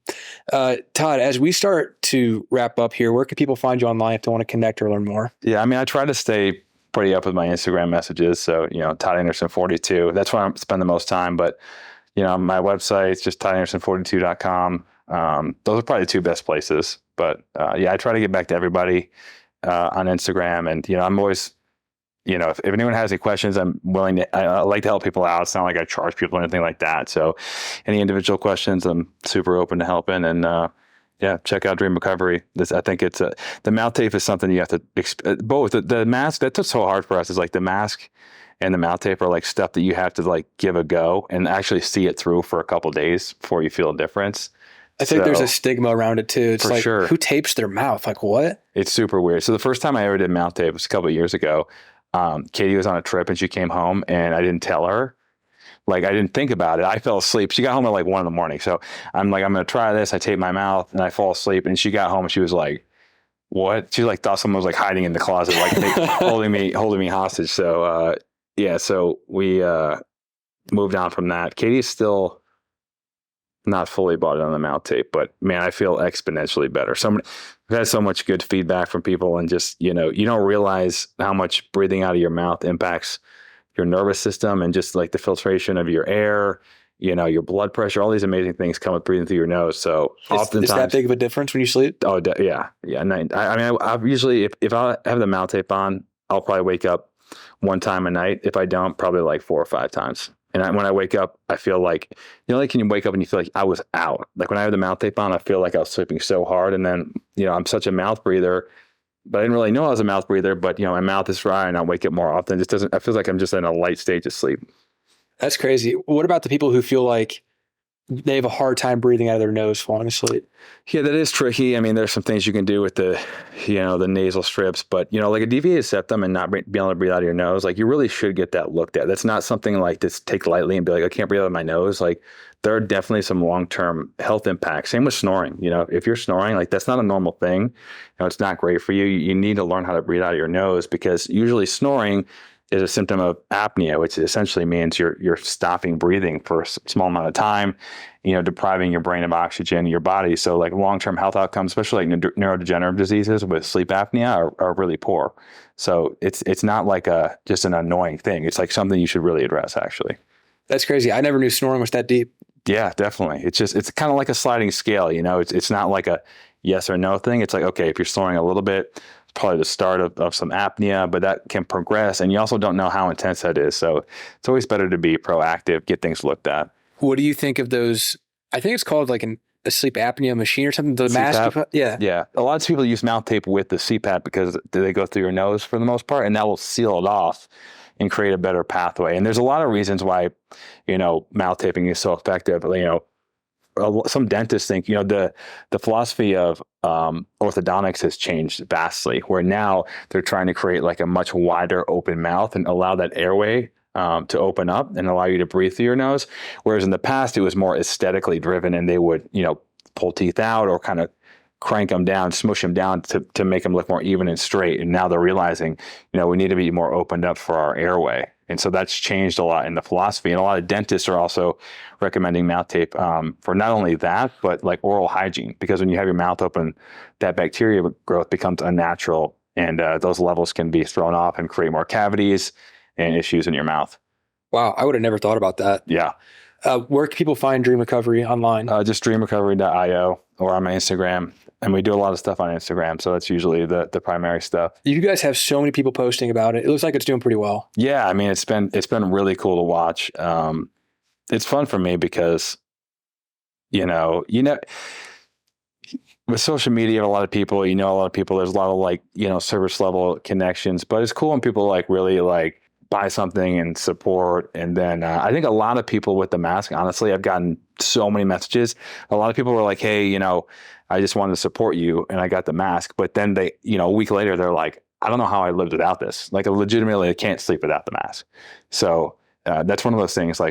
Speaker 1: Todd, as we start to wrap up here, where can people find you online if they want to connect or learn more?
Speaker 3: Yeah, I mean, I try to stay pretty up with my Instagram messages. So, Todd Anderson 42. That's where I spend the most time. But, my website is just toddanderson42.com. Those are probably the two best places. But I try to get back to everybody on Instagram. And, I'm always, if anyone has any questions, I'm willing to, I like to help people out. It's not like I charge people or anything like that. So any individual questions, I'm super open to helping. And check out Dream Recovery. I think it's the mouth tape is something you have to, both the mask, that's what's so hard for us, is like the mask and the mouth tape are like stuff that you have to like give a go and actually see it through for a couple of days before you feel a difference.
Speaker 1: I think there's a stigma around it too. It's like,
Speaker 3: sure.
Speaker 1: Who tapes their mouth? Like, what?
Speaker 3: It's super weird. So the first time I ever did mouth tape was a couple of years ago. Katie was on a trip and she came home and I didn't tell her. Like, I didn't think about it. I fell asleep. She got home at like 1 a.m. So I'm like, I'm going to try this. I tape my mouth and I fall asleep. And she got home and she was like, what? She like thought someone was like hiding in the closet, like holding me hostage. So, so we moved on from that. Katie's still not fully bought it on the mouth tape, but man, I feel exponentially better. I've had so much good feedback from people, and just, you don't realize how much breathing out of your mouth impacts your nervous system and just like the filtration of your air, your blood pressure, all these amazing things come with breathing through your nose. So oftentimes,
Speaker 1: is that big of a difference when you sleep?
Speaker 3: Oh yeah. And I usually, if I have the mouth tape on, I'll probably wake up one time a night. If I don't, probably like 4 or 5 times. And when I wake up, I feel like, like can you wake up and you feel like I was out? Like when I have the mouth tape on, I feel like I was sleeping so hard. And then, I'm such a mouth breather, but I didn't really know I was a mouth breather, but my mouth is dry and I wake up more often. I feels like I'm just in a light state of sleep.
Speaker 1: That's crazy. What about the people who feel like they have a hard time breathing out of their nose falling asleep?
Speaker 3: Yeah, that is tricky. I mean, there's some things you can do with the nasal strips, but like a deviated septum and not being able to breathe out of your nose, like you really should get that looked at. That's not something like to take lightly and be like, I can't breathe out of my nose. Like there are definitely some long-term health impacts. Same with snoring. If you're snoring, like that's not a normal thing. It's not great for you. You need to learn how to breathe out of your nose, because usually snoring is a symptom of apnea, which essentially means you're stopping breathing for a small amount of time, depriving your brain of oxygen in your body. So like long-term health outcomes, especially like neurodegenerative diseases with sleep apnea are really poor. So it's not like just an annoying thing. It's like something you should really address, actually.
Speaker 1: That's crazy. I never knew snoring was that deep.
Speaker 3: Yeah, definitely. It's kind of like a sliding scale, it's not like a yes or no thing. It's like, okay, if you're snoring a little bit, it's probably the start of some apnea, but that can progress. And you also don't know how intense that is. So it's always better to be proactive, get things looked at.
Speaker 1: What do you think of those? I think it's called like a a sleep apnea machine or something? The
Speaker 3: CPAP?
Speaker 1: mask? Yeah.
Speaker 3: Yeah. A lot of people use mouth tape with the CPAP because they go through your nose for the most part, and that will seal it off and create a better pathway. And there's a lot of reasons why, mouth taping is so effective. Some dentists think, the philosophy of orthodontics has changed vastly, where now they're trying to create like a much wider open mouth and allow that airway to open up and allow you to breathe through your nose. Whereas in the past, it was more aesthetically driven, and they would, pull teeth out or kind of crank them down, smush them down to make them look more even and straight. And now they're realizing, we need to be more opened up for our airway. And so that's changed a lot in the philosophy. And a lot of dentists are also recommending mouth tape for not only that, but like oral hygiene, because when you have your mouth open, that bacteria growth becomes unnatural, and those levels can be thrown off and create more cavities and issues in your mouth.
Speaker 1: Wow. I would have never thought about that.
Speaker 3: Yeah.
Speaker 1: Where can people find Dream Recovery online?
Speaker 3: Just dreamrecovery.io or on my Instagram. And we do a lot of stuff on Instagram, so that's usually the primary stuff.
Speaker 1: You guys have so many people posting about it. It looks like it's doing pretty well.
Speaker 3: Yeah, I mean, it's been really cool to watch. It's fun for me because, with social media, a lot of people, a lot of people. There's a lot of service level connections, but it's cool when people really buy something and support. And then I think a lot of people with the mask, honestly, I've gotten so many messages. A lot of people were like, hey, I just wanted to support you and I got the mask. But then they, a week later, they're like, I don't know how I lived without this. Like legitimately, I can't sleep without the mask. So that's one of those things,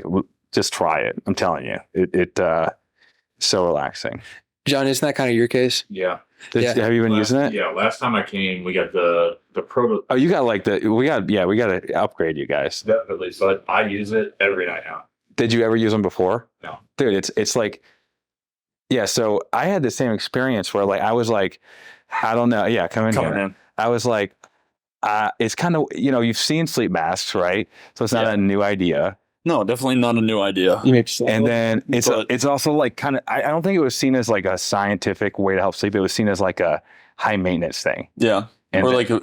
Speaker 3: just try it. I'm telling you, it's so relaxing.
Speaker 1: John, isn't that kind of your case?
Speaker 4: Yeah.
Speaker 3: Have you been using it?
Speaker 4: Yeah. Last time I came, we got the proto.
Speaker 3: Oh, you got we got to upgrade you guys.
Speaker 4: Definitely. So I use it every night now.
Speaker 3: Did you ever use them before?
Speaker 4: No.
Speaker 3: Dude, it's like, yeah. So I had the same experience where I was like, I don't know. Yeah. Come in. I was like, it's kind of, you've seen sleep masks, right? So it's not a new idea.
Speaker 5: No, definitely not a new idea.
Speaker 3: And then it's also kind of, I don't think it was seen as like a scientific way to help sleep. It was seen as like a high maintenance thing.
Speaker 5: Yeah.
Speaker 3: And
Speaker 5: or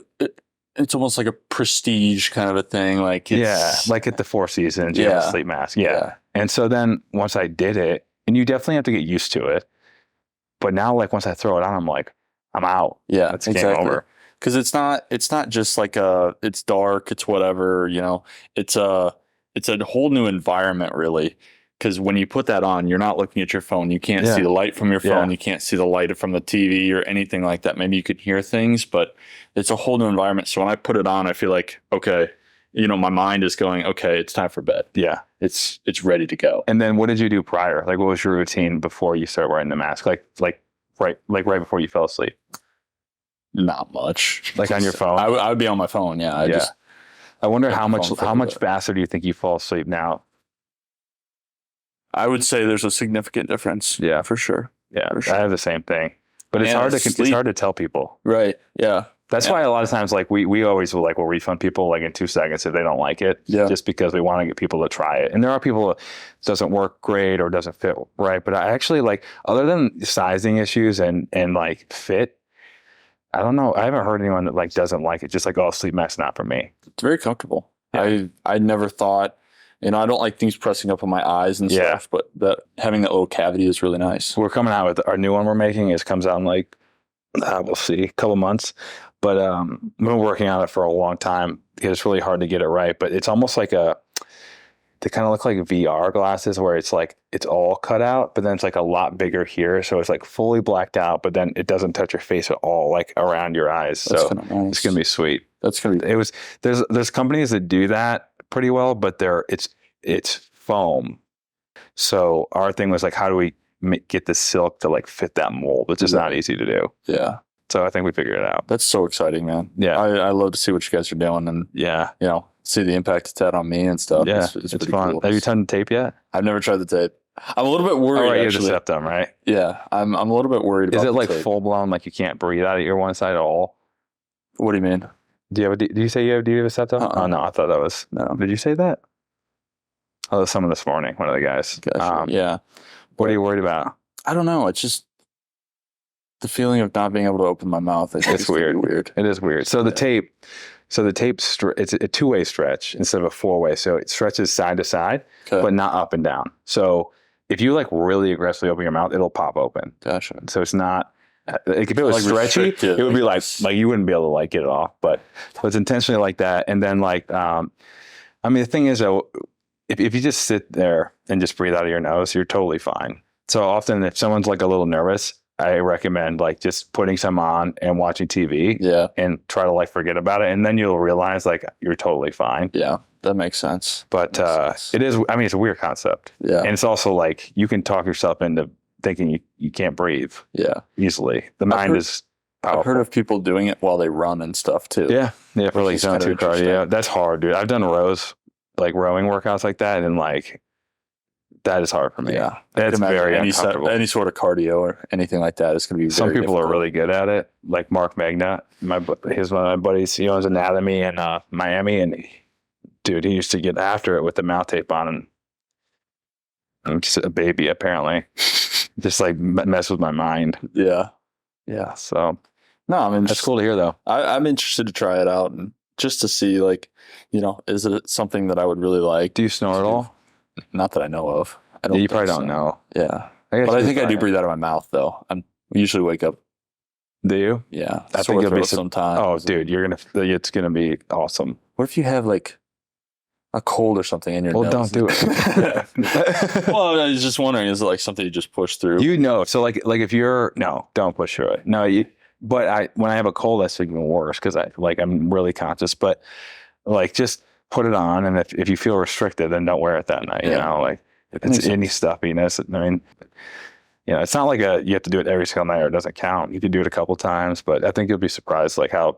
Speaker 5: it's almost like a prestige kind of a thing. Like
Speaker 3: at the Four Seasons, you have a sleep mask. Yeah. And so then once I did it, and you definitely have to get used to it. But now once I throw it on, I'm like, I'm out.
Speaker 5: Yeah,
Speaker 3: it's game over.
Speaker 5: Because it's not just like it's dark, it's whatever, it's a whole new environment, really. Because when you put that on, you're not looking at your phone. You can't see the light from your phone. You can't see the light from the TV or anything like that. Maybe you could hear things, but it's a whole new environment. So when I put it on, I feel like, okay, my mind is going, okay, it's time for bed.
Speaker 3: Yeah.
Speaker 5: It's ready to go.
Speaker 3: And then what did you do prior? What was your routine before you started wearing the mask? Right before you fell asleep?
Speaker 5: Not much.
Speaker 3: On your phone?
Speaker 5: I would be on my phone. Yeah.
Speaker 3: I wonder how much faster do you think you fall asleep now?
Speaker 5: I would say there's a significant difference.
Speaker 3: Yeah,
Speaker 5: for sure.
Speaker 3: Yeah,
Speaker 5: for sure.
Speaker 3: I have the same thing, but it's hard to tell people.
Speaker 5: Right. Yeah.
Speaker 3: That's why a lot of times, we always will refund people in 2 seconds if they don't like it. Yeah. Just because we want to get people to try it, and there are people that doesn't work great or doesn't fit right. But I actually other than sizing issues and fit, I don't know. I haven't heard anyone that doesn't like it. Just sleep mask's not for me.
Speaker 5: It's very comfortable. Yeah. I never thought, I don't like things pressing up on my eyes and stuff, but having that little cavity is really nice.
Speaker 3: We're coming out with our new one we're making. It comes out in we'll see, a couple months. But we've been working on it for a long time because it's really hard to get it right. But it's almost they kind of look like VR glasses where it's it's all cut out, but then it's a lot bigger here. So it's fully blacked out, but then it doesn't touch your face at all, around your eyes.
Speaker 5: That's
Speaker 3: so
Speaker 5: nice.
Speaker 3: It's going to be sweet.
Speaker 5: That's going to be.
Speaker 3: There's companies that do that pretty well, but it's foam. So our thing was how do we get the silk to fit that mold, which is not easy to do.
Speaker 5: Yeah.
Speaker 3: So I think we figured it out.
Speaker 5: That's so exciting, man.
Speaker 3: Yeah.
Speaker 5: I love to see what you guys are doing and see the impact it's had on me and stuff.
Speaker 3: Yeah.
Speaker 5: It's
Speaker 3: fun.
Speaker 5: Cool.
Speaker 3: Have you tried the tape yet?
Speaker 5: I've never tried the tape. I'm a little bit worried.
Speaker 3: Oh, right,
Speaker 5: actually.
Speaker 3: You have the septum, right?
Speaker 5: Yeah. I'm a little bit worried about
Speaker 3: it. Is
Speaker 5: the
Speaker 3: it full blown, you can't breathe out of your one side at all?
Speaker 5: What do you mean?
Speaker 3: Do you say you have a septum? Oh no, I thought that was no. Did you say that? Oh, there's someone this morning, one of the guys.
Speaker 5: Gotcha. Yeah.
Speaker 3: What are you worried about?
Speaker 5: I don't know. It's just the feeling of not being able to open my mouth.
Speaker 3: It's weird. It is weird. So the tape, it's a 2-way stretch instead of a 4-way. So it stretches side to side, but not up and down. So if you like really aggressively open your mouth, it'll pop open.
Speaker 5: Gotcha.
Speaker 3: So it's not like if it was
Speaker 5: Like
Speaker 3: stretchy,
Speaker 5: restricted,
Speaker 3: it would be
Speaker 5: like
Speaker 3: like you wouldn't be able to like get it off. But it's intentionally like that. And then like I mean the thing is though, if you just sit there and just breathe out of your nose, you're totally fine. So often if someone's like a little nervous, I recommend like just putting some on and watching TV.
Speaker 5: Yeah.
Speaker 3: And try to like forget about it. And then you'll realize like you're totally fine.
Speaker 5: Yeah. That makes sense.
Speaker 3: But it is, I mean, it's a weird concept.
Speaker 5: Yeah.
Speaker 3: And it's also like you can talk yourself into thinking you can't breathe easily. The mind is powerful.
Speaker 5: I've heard of people doing it while they run and stuff too.
Speaker 3: Yeah. Yeah. For like
Speaker 5: Which is kind of
Speaker 3: zone 2 cardio.
Speaker 5: interesting.
Speaker 3: Yeah. That's hard, dude. I've done rowing workouts like that. And like, that is hard for me.
Speaker 5: Yeah.
Speaker 3: That's very uncomfortable.
Speaker 5: Any sort of cardio or anything like that is going to be
Speaker 3: Some
Speaker 5: very
Speaker 3: people are
Speaker 5: difficult.
Speaker 3: really good at it. Like Mark Magna, he's one of my buddies. He owns Anatomy in Miami. And dude, he used to get after it with the mouth tape on. And I'm just a baby, apparently. Just like mess with my mind.
Speaker 5: Yeah.
Speaker 3: Yeah. So
Speaker 5: No, I mean,
Speaker 3: that's cool to hear, though.
Speaker 5: I'm interested to try it out and just to see, like, is it something that I would really like?
Speaker 3: Do you snore at all?
Speaker 5: Not that I know of. I
Speaker 3: Yeah, you
Speaker 5: think
Speaker 3: probably
Speaker 5: so.
Speaker 3: don't know.
Speaker 5: Yeah.
Speaker 3: guess
Speaker 5: But I
Speaker 3: you
Speaker 5: think I do
Speaker 3: try it.
Speaker 5: breathe out of my mouth, though. I usually wake up.
Speaker 3: Do you?
Speaker 5: Yeah.
Speaker 3: I think
Speaker 5: sore
Speaker 3: you'll be
Speaker 5: throat sometimes.
Speaker 3: Oh, dude, it's gonna be awesome.
Speaker 5: What if you have like a cold or something in your
Speaker 3: Well,
Speaker 5: nose?
Speaker 3: don't do it.
Speaker 5: Well, I was just wondering, is it like something you just push through?
Speaker 3: You know, so like if you're don't push through it. No, but when I have a cold, that's even worse because I'm really conscious. But like just put it on, and if you feel restricted, then don't wear it that night. You
Speaker 5: Yeah.
Speaker 3: know, like if it's any stuffiness. I mean, it's not like you have to do it every single night or it doesn't count. You can do it a couple times, but I think you'll be surprised like how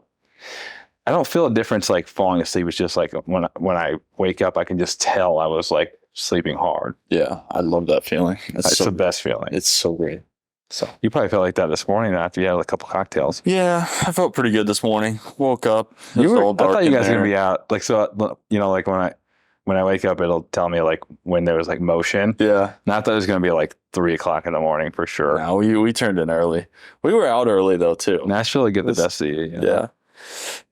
Speaker 3: I don't feel a difference like falling asleep. It's just like when I wake up, I can just tell I was like sleeping hard.
Speaker 5: Yeah, I love that feeling.
Speaker 3: It's the best feeling.
Speaker 5: It's so great.
Speaker 3: So you probably felt like that this morning after you had a couple cocktails.
Speaker 5: Yeah, I felt pretty good this morning. Woke up. It
Speaker 3: I
Speaker 5: was all dark
Speaker 3: thought you
Speaker 5: in
Speaker 3: guys were
Speaker 5: there.
Speaker 3: gonna be out. Like so, like when I wake up, it'll tell me like when there was like motion.
Speaker 5: Yeah.
Speaker 3: Not that it was gonna be like 3:00 in the morning for sure.
Speaker 5: No, we turned in early. We were out early though too.
Speaker 3: Nashville will get the
Speaker 5: This-
Speaker 3: best of you. You know?
Speaker 5: Yeah.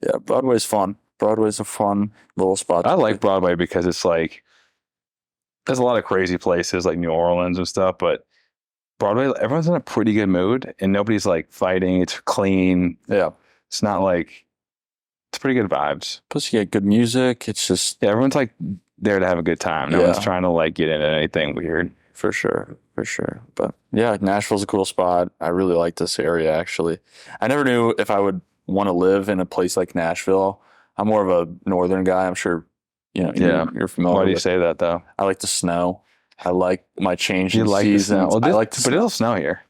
Speaker 5: Yeah. Broadway's fun. Broadway's a fun little spot.
Speaker 3: I like Broadway because it's like there's a lot of crazy places like New Orleans and stuff, but Broadway, everyone's in a pretty good mood and nobody's like fighting. It's clean.
Speaker 5: Yeah.
Speaker 3: It's not like it's pretty good vibes.
Speaker 5: Plus you get good music. It's just
Speaker 3: Yeah, everyone's like there to have a good time. No
Speaker 5: Yeah.
Speaker 3: one's trying to like get into anything weird.
Speaker 5: for sure. But yeah, Nashville's a cool spot. I really like this area actually. I never knew if I would want to live in a place like Nashville. I'm more of a northern guy. I'm sure
Speaker 3: Yeah.
Speaker 5: you're familiar
Speaker 3: Why do you
Speaker 5: with.
Speaker 3: say that though?
Speaker 5: I like the snow. I like my change
Speaker 3: You
Speaker 5: in
Speaker 3: like the
Speaker 5: seasons.
Speaker 3: snow? Well,
Speaker 5: I like the
Speaker 3: but it'll snow here.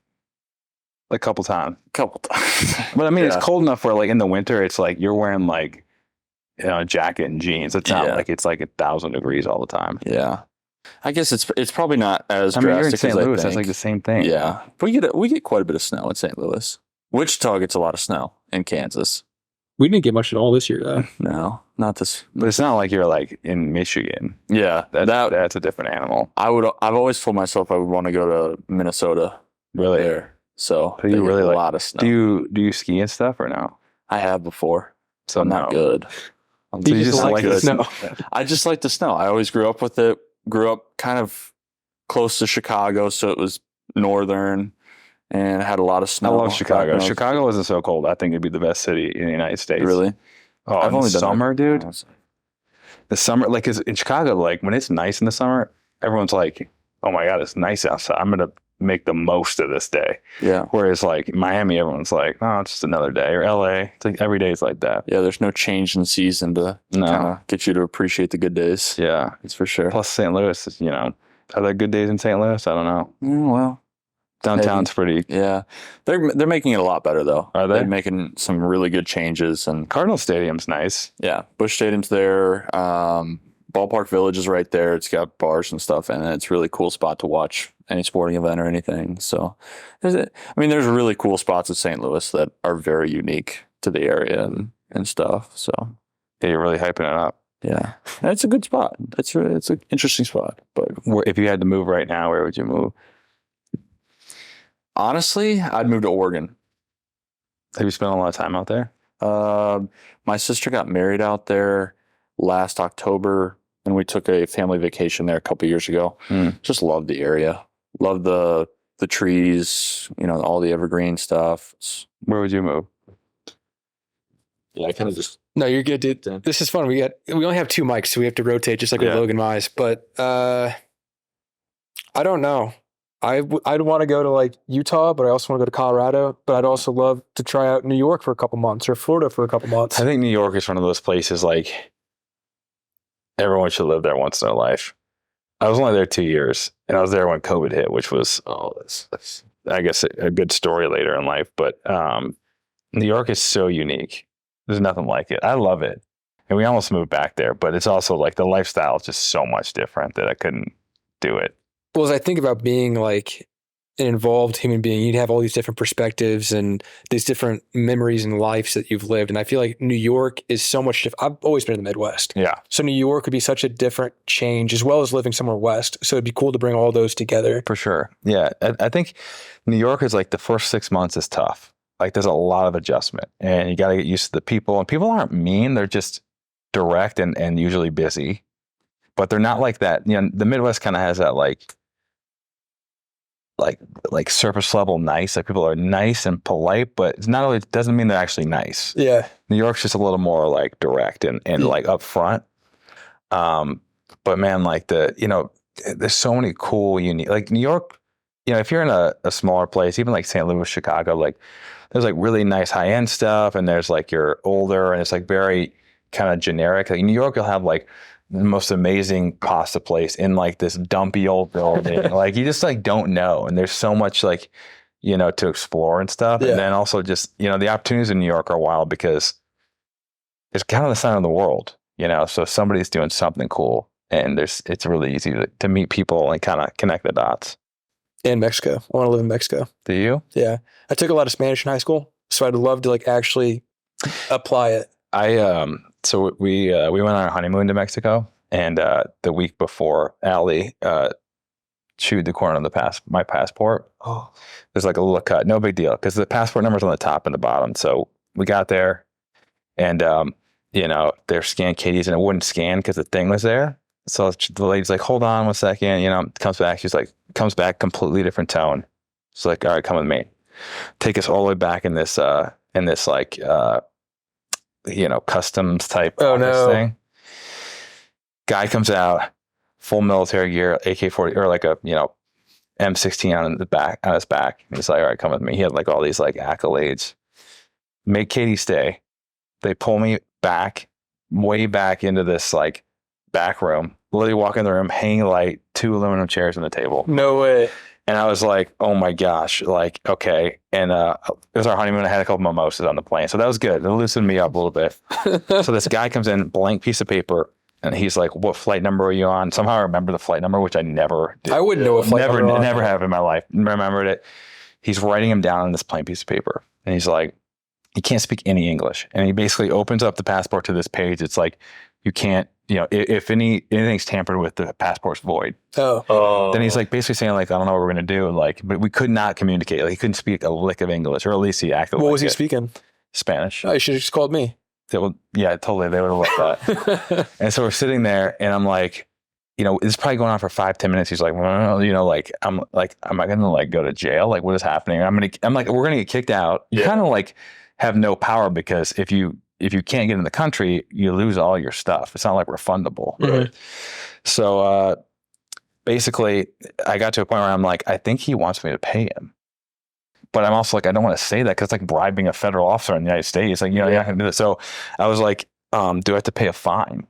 Speaker 3: Like a couple times.
Speaker 5: couple times.
Speaker 3: But I mean,
Speaker 5: Yeah.
Speaker 3: it's cold enough where like in the winter, it's like you're wearing like a jacket and jeans. It's not
Speaker 5: Yeah.
Speaker 3: like it's like 1,000 degrees all the time.
Speaker 5: Yeah. I guess it's probably not as
Speaker 3: I mean, you're in
Speaker 5: drastic
Speaker 3: St.
Speaker 5: as I
Speaker 3: Louis. That's
Speaker 5: think.
Speaker 3: like the same thing.
Speaker 5: Yeah. But we get quite a bit of snow in St. Louis. Wichita gets a lot of snow in Kansas.
Speaker 1: We didn't get much at all this year, though.
Speaker 5: No, not this.
Speaker 3: But it's not like you're like in Michigan.
Speaker 5: Yeah.
Speaker 3: That's a different animal.
Speaker 5: I've always told myself I would want to go to Minnesota
Speaker 3: Really?
Speaker 5: there. So
Speaker 3: So you
Speaker 5: they get
Speaker 3: really
Speaker 5: a
Speaker 3: like-
Speaker 5: lot of snow.
Speaker 3: Do you ski and stuff or no?
Speaker 5: I have before.
Speaker 3: So
Speaker 5: I'm not
Speaker 3: no.
Speaker 5: good.
Speaker 3: So you just like
Speaker 5: the
Speaker 3: the
Speaker 1: snow.
Speaker 5: I just like the snow. I always grew up with it. Grew up kind of close to Chicago, so it was northern and had a lot of
Speaker 3: I
Speaker 5: snow.
Speaker 3: love
Speaker 5: back
Speaker 3: Chicago.
Speaker 5: when I was-
Speaker 3: Chicago wasn't so cold. I think it'd be the best city in the United States.
Speaker 5: Really?
Speaker 3: Oh,
Speaker 5: I've
Speaker 3: in
Speaker 5: only
Speaker 3: the
Speaker 5: done
Speaker 3: summer,
Speaker 5: it-
Speaker 3: dude. The summer, like, 'cause in Chicago, like when it's nice in the summer, everyone's like, "Oh my god, it's nice outside. I'm gonna make the most of this day."
Speaker 5: Yeah.
Speaker 3: Whereas like Miami, everyone's like, "Oh, it's just another day." Or LA, it's like every day is like that.
Speaker 5: Yeah, there's no change in season to
Speaker 3: No.
Speaker 5: kind of get you to appreciate the good days.
Speaker 3: Yeah.
Speaker 5: That's for sure.
Speaker 3: Plus St. Louis, is, are there good days in St. Louis? I don't know.
Speaker 5: Well,
Speaker 3: Downtown's pretty.
Speaker 5: yeah. They're making it a lot better though.
Speaker 3: Are they?
Speaker 5: They're making some really good changes and
Speaker 3: Cardinal Stadium's nice.
Speaker 5: yeah, Busch Stadium's there. Ballpark Village is right there. It's got bars and stuff, and it's a really cool spot to watch any sporting event or anything. So, there's really cool spots in St. Louis that are very unique to the area and stuff. So,
Speaker 3: Yeah, you're really hyping it up.
Speaker 5: yeah, it's a good spot. It's an interesting spot. But
Speaker 3: If you had to move right now, where would you move?
Speaker 5: honestly, I'd move to Oregon.
Speaker 3: Have you spent a lot of time out there?
Speaker 5: My sister got married out there last October, and we took a family vacation there a couple years ago.
Speaker 3: Hmm.
Speaker 5: Just loved the area. Love the trees, all the evergreen stuff.
Speaker 3: Where would you move?
Speaker 4: Yeah, I kind of just.
Speaker 1: No, you're good, dude. This is fun. We only have 2 mics, so we have to rotate just like with Logan Mize. But I don't know. I'd want to go to like Utah, but I also want to go to Colorado. But I'd also love to try out New York for a couple months or Florida for a couple months.
Speaker 3: I think New York is one of those places like everyone should live there once in their life. I was only there 2 years, and I was there when COVID hit, which was that's I guess a good story later in life. But New York is so unique. There's nothing like it. I love it, and we almost moved back there. But it's also like the lifestyle is just so much different that I couldn't do it.
Speaker 1: Well, as I think about being like an involved human being, you'd have all these different perspectives and these different memories and lives that you've lived. And I feel like New York is so much different. I've always been in the Midwest.
Speaker 3: Yeah.
Speaker 1: So New York would be such a different change as well as living somewhere west. So it'd be cool to bring all those together.
Speaker 3: For sure. Yeah. I think New York is like the first 6 months is tough. Like there's a lot of adjustment and you got to get used to the people. And people aren't mean. They're just direct and usually busy. But they're not like that. The Midwest kind of has that like surface level nice. Like people are nice and polite, but it's not always, it doesn't mean they're actually nice.
Speaker 1: Yeah.
Speaker 3: New York's just a little more like direct and like upfront. But man, like there's so many cool, unique, like New York, if you're in a smaller place, even like St. Louis, Chicago, like there's like really nice high end stuff. And there's like you're older and it's like very kind of generic. Like New York, you'll have like the most amazing pasta place in like this dumpy old building. Like you just like don't know. And there's so much like, to explore and stuff. Yeah. And then also just, the opportunities in New York are wild because it's kind of the sign of the world, so somebody's doing something cool and it's really easy to meet people and kind of connect the dots.
Speaker 1: And Mexico. I want to live in Mexico.
Speaker 3: Do you?
Speaker 1: Yeah. I took a lot of Spanish in high school, so I'd love to like actually apply it.
Speaker 3: So we went on our honeymoon to Mexico, and the week before, Allie chewed the corner on my passport. Oh, there's like a little cut, no big deal, because the passport number's on the top and the bottom. So we got there, and they're scanning Katie's, and it wouldn't scan because the thing was there. So the lady's like, "Hold on 1 second," comes back. She's like, comes back, completely different tone. She's like, "All right, come with me." Take us all the way back in this like. Customs type thing. Guy comes out, full military gear, AK-40 or like a M16 on his back. He's like, "All right, come with me." He had like all these like accolades. Make Katie stay. They pull me back, way back into this like back room. Literally walk in the room, hanging light, 2 aluminum chairs on the table.
Speaker 1: No way.
Speaker 3: And I was like, oh my gosh, like, okay. And it was our honeymoon. I had a couple mimosas on the plane. So that was good. It loosened me up a little bit. So this guy comes in, blank piece of paper, and he's like, "What flight number are you on?" Somehow I remember the flight number, which I never did.
Speaker 1: I wouldn't know what flight number.
Speaker 3: Never have in my life. Remembered it. He's writing him down on this plain piece of paper. And he's like, he can't speak any English. And he basically opens up the passport to this page. It's like, you can't, if anything's tampered with, the passport's void. Oh. Then he's like basically saying like, "I don't know what we're going to do." Like, but we could not communicate. Like he couldn't speak a lick of English, or at least he acted
Speaker 1: What was he speaking?
Speaker 3: Spanish.
Speaker 1: Oh, you should have just called me.
Speaker 3: Yeah, totally. They would have loved that. And so we're sitting there and I'm like, it's probably going on for 5-10 minutes. He's like, "Well, like, I'm like, am I going to like go to jail? Like, what is happening?" I'm like, "We're going to get kicked out." You kind of like have no power because if you can't get in the country, you lose all your stuff. It's not like refundable.
Speaker 1: Mm-hmm.
Speaker 3: So basically, I got to a point where I'm like, I think he wants me to pay him. But I'm also like, I don't want to say that because it's like bribing a federal officer in the United States. Like, you're not going to do this. So I was like, do I have to pay a fine?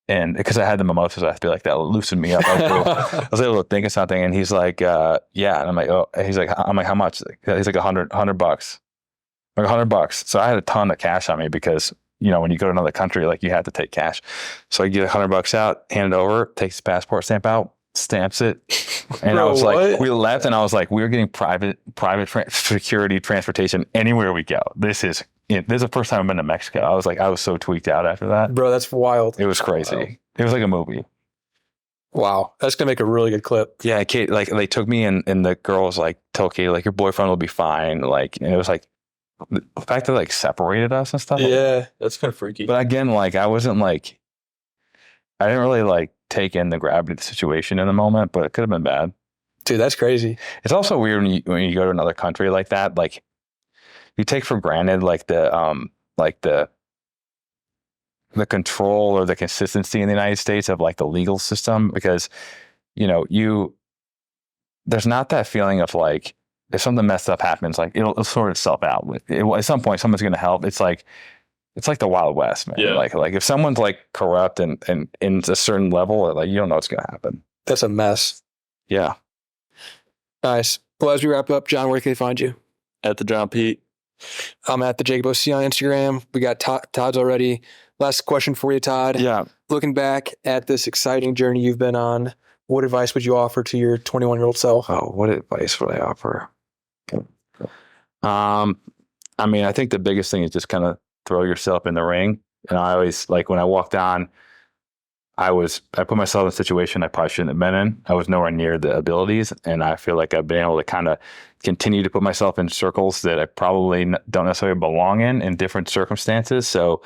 Speaker 3: And because I had the mimosas, I feel like that loosened me up. I was able to think of something. And he's like, yeah. And I'm like, oh, I'm like, how much? He's like $100. Like $100. So I had a ton of cash on me because, when you go to another country, like you have to take cash. So I get $100 out, hand it over, takes his passport stamp out, stamps it. And
Speaker 1: Bro,
Speaker 3: I was
Speaker 1: what?
Speaker 3: like, we left and I was like, we're getting private security transportation anywhere we go. This is the first time I've been to Mexico. I was so tweaked out after that.
Speaker 1: Bro, that's wild.
Speaker 3: It was crazy. Wow. It was like a movie.
Speaker 1: Wow. That's going to make a really good clip.
Speaker 3: Yeah. Kate, like they took me and the girl was like, told Kate, like, your boyfriend will be fine. Like, and it was like, the fact that like separated us and stuff.
Speaker 1: Yeah. That's kind of freaky.
Speaker 3: But again, like I didn't really like take in the gravity of the situation in the moment, but it could have been bad.
Speaker 1: Dude, that's crazy.
Speaker 3: It's also weird when you go to another country like that. Like you take for granted like the control or the consistency in the United States of like the legal system, because there's not that feeling of like if something messed up happens, like it'll sort itself out. At some point, someone's going to help. It's like the Wild West, man.
Speaker 5: Yeah.
Speaker 3: Like if someone's like corrupt and in a certain level, like you don't know what's going to happen.
Speaker 1: That's a mess.
Speaker 3: Yeah.
Speaker 1: Nice. Well, as we wrap up, John, where can they find you?
Speaker 5: At the John Pete.
Speaker 1: I'm at the Jacob OC on Instagram. We got Todd's already. Last question for you, Todd.
Speaker 3: Yeah.
Speaker 1: Looking back at this exciting journey you've been on, what advice would you offer to your 21-year-old self?
Speaker 3: Oh, what advice would I offer? I mean, I think the biggest thing is just kind of throw yourself in the ring. And I always, like when I walked on, I put myself in a situation I probably shouldn't have been in. I was nowhere near the abilities. And I feel like I've been able to kind of continue to put myself in circles that I probably don't necessarily belong in different circumstances. So,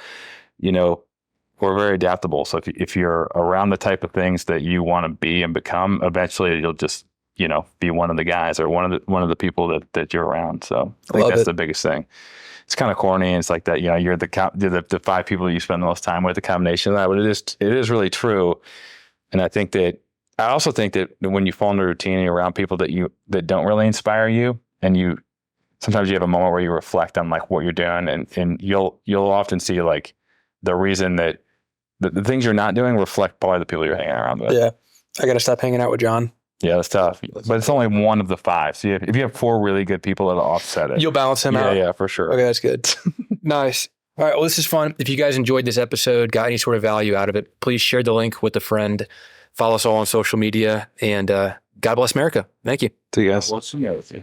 Speaker 3: we're very adaptable. So if you're around the type of things that you want to be and become, eventually you'll just, be one of the guys or one of the people that you're around. So I think that's the biggest thing. It's kind of corny. And it's like that, you're the 5 people you spend the most time with, the combination of that, but it is really true. And I also think that when you fall into a routine and you're around people that don't really inspire you, and sometimes you have a moment where you reflect on like what you're doing, and you'll often see like the reason that the things you're not doing reflect probably the people you're hanging around with.
Speaker 1: Yeah. I got to stop hanging out with John.
Speaker 3: Yeah, that's tough. But it's only one of the 5. So if you have 4 really good people, that'll offset it.
Speaker 1: You'll balance him out.
Speaker 3: Yeah, for sure.
Speaker 1: Okay, that's good. Nice. All right. Well, this is fun. If you guys enjoyed this episode, got any sort of value out of it, please share the link with a friend. Follow us all on social media. And God bless America. Thank you.
Speaker 3: See you guys.
Speaker 4: What's the other thing?